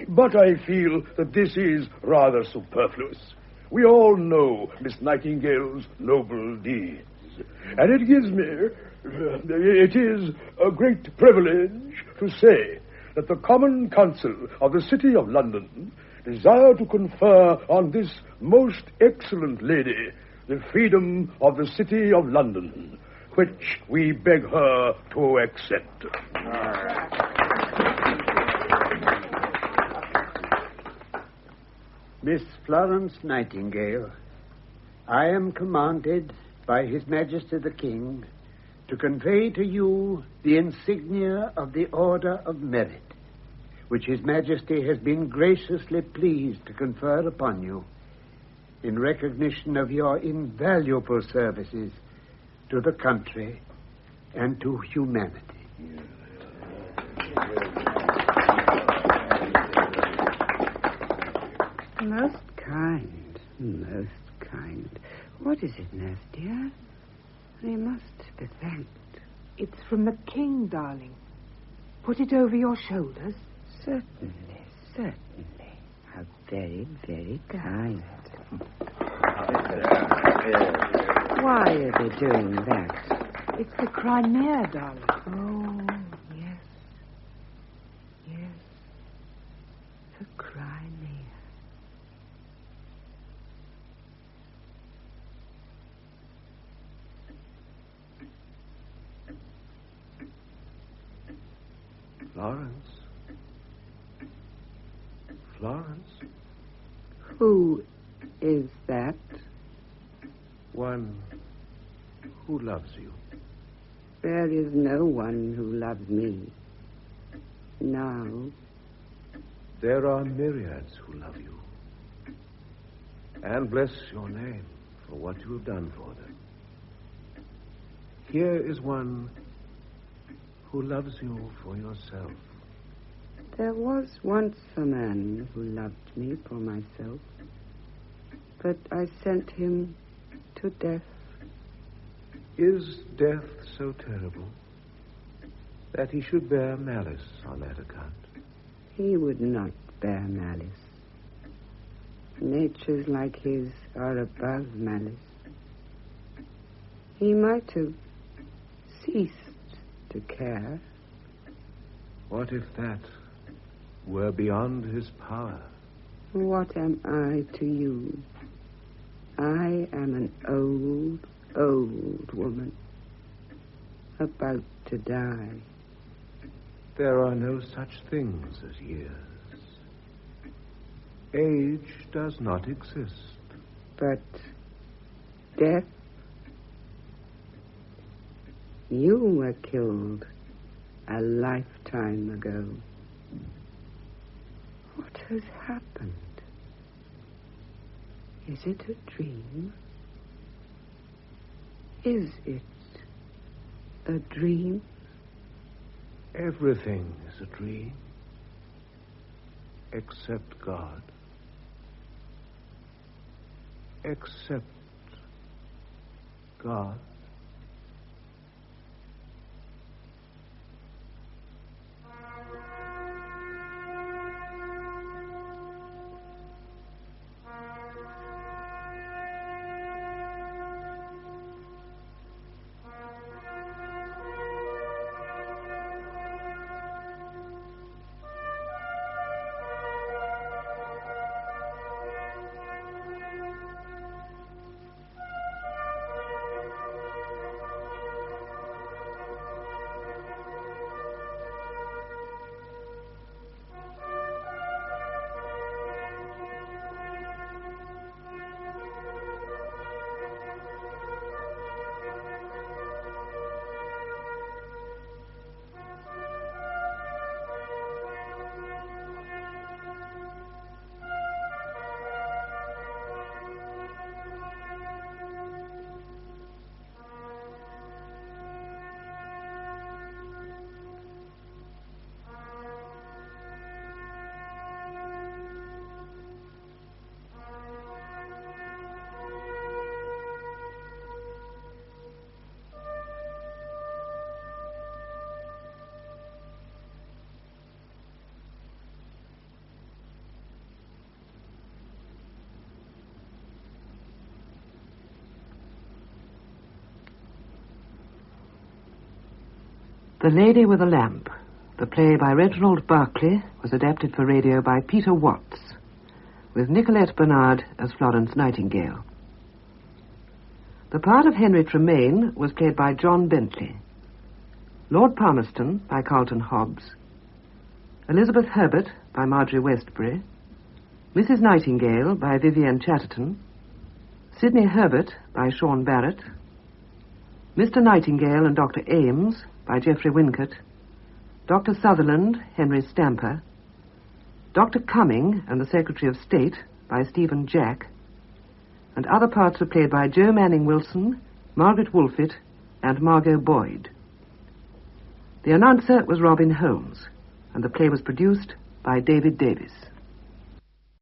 But I feel that this is rather superfluous. We all know Miss Nightingale's noble deeds, and it is a great privilege to say that the Common Council of the City of London desire to confer on this most excellent lady the freedom of the City of London, which we beg her to accept. Miss Florence Nightingale, I am commanded by His Majesty the King to convey to you the insignia of the Order of Merit, which His Majesty has been graciously pleased to confer upon you in recognition of your invaluable services to the country and to humanity. Most kind, most kind. What is it, nurse dear? They must be thanked. It's from the king, darling. Put it over your shoulders. Certainly, certainly. How very, very kind. Why are they doing that? It's the Crimea, darling. Oh, yes. Yes. The Crimea. Florence? Florence? Who is that? One who loves you. There is no one who loves me. Now. There are myriads who love you. And bless your name for what you have done for them. Here is one who loves you for yourself. There was once a man who loved me for myself, but I sent him to death. Is death so terrible that he should bear malice on that account? He would not bear malice. Natures like his are above malice. He might have ceased to care. What if that were beyond his power? What am I to you? I am an old, old woman, about to die. There are no such things as years. Age does not exist. But death? You were killed a lifetime ago. What has happened? Is it a dream? Is it a dream? Everything is a dream, except God. Except God. The Lady with a Lamp, the play by Reginald Berkeley, was adapted for radio by Peter Watts, with Nicolette Bernard as Florence Nightingale. The part of Henry Tremaine was played by John Bentley, Lord Palmerston by Carlton Hobbs, Elizabeth Herbert by Marjorie Westbury, Mrs. Nightingale by Vivienne Chatterton, Sidney Herbert by Sean Barrett, Mr. Nightingale and Dr. Ames by Geoffrey Wincott, Dr. Sutherland, Henry Stamper, Dr. Cumming and the Secretary of State by Stephen Jack, and other parts were played by Joe Manning Wilson, Margaret Wolfett, and Margot Boyd. The announcer was Robin Holmes, and the play was produced by David Davis.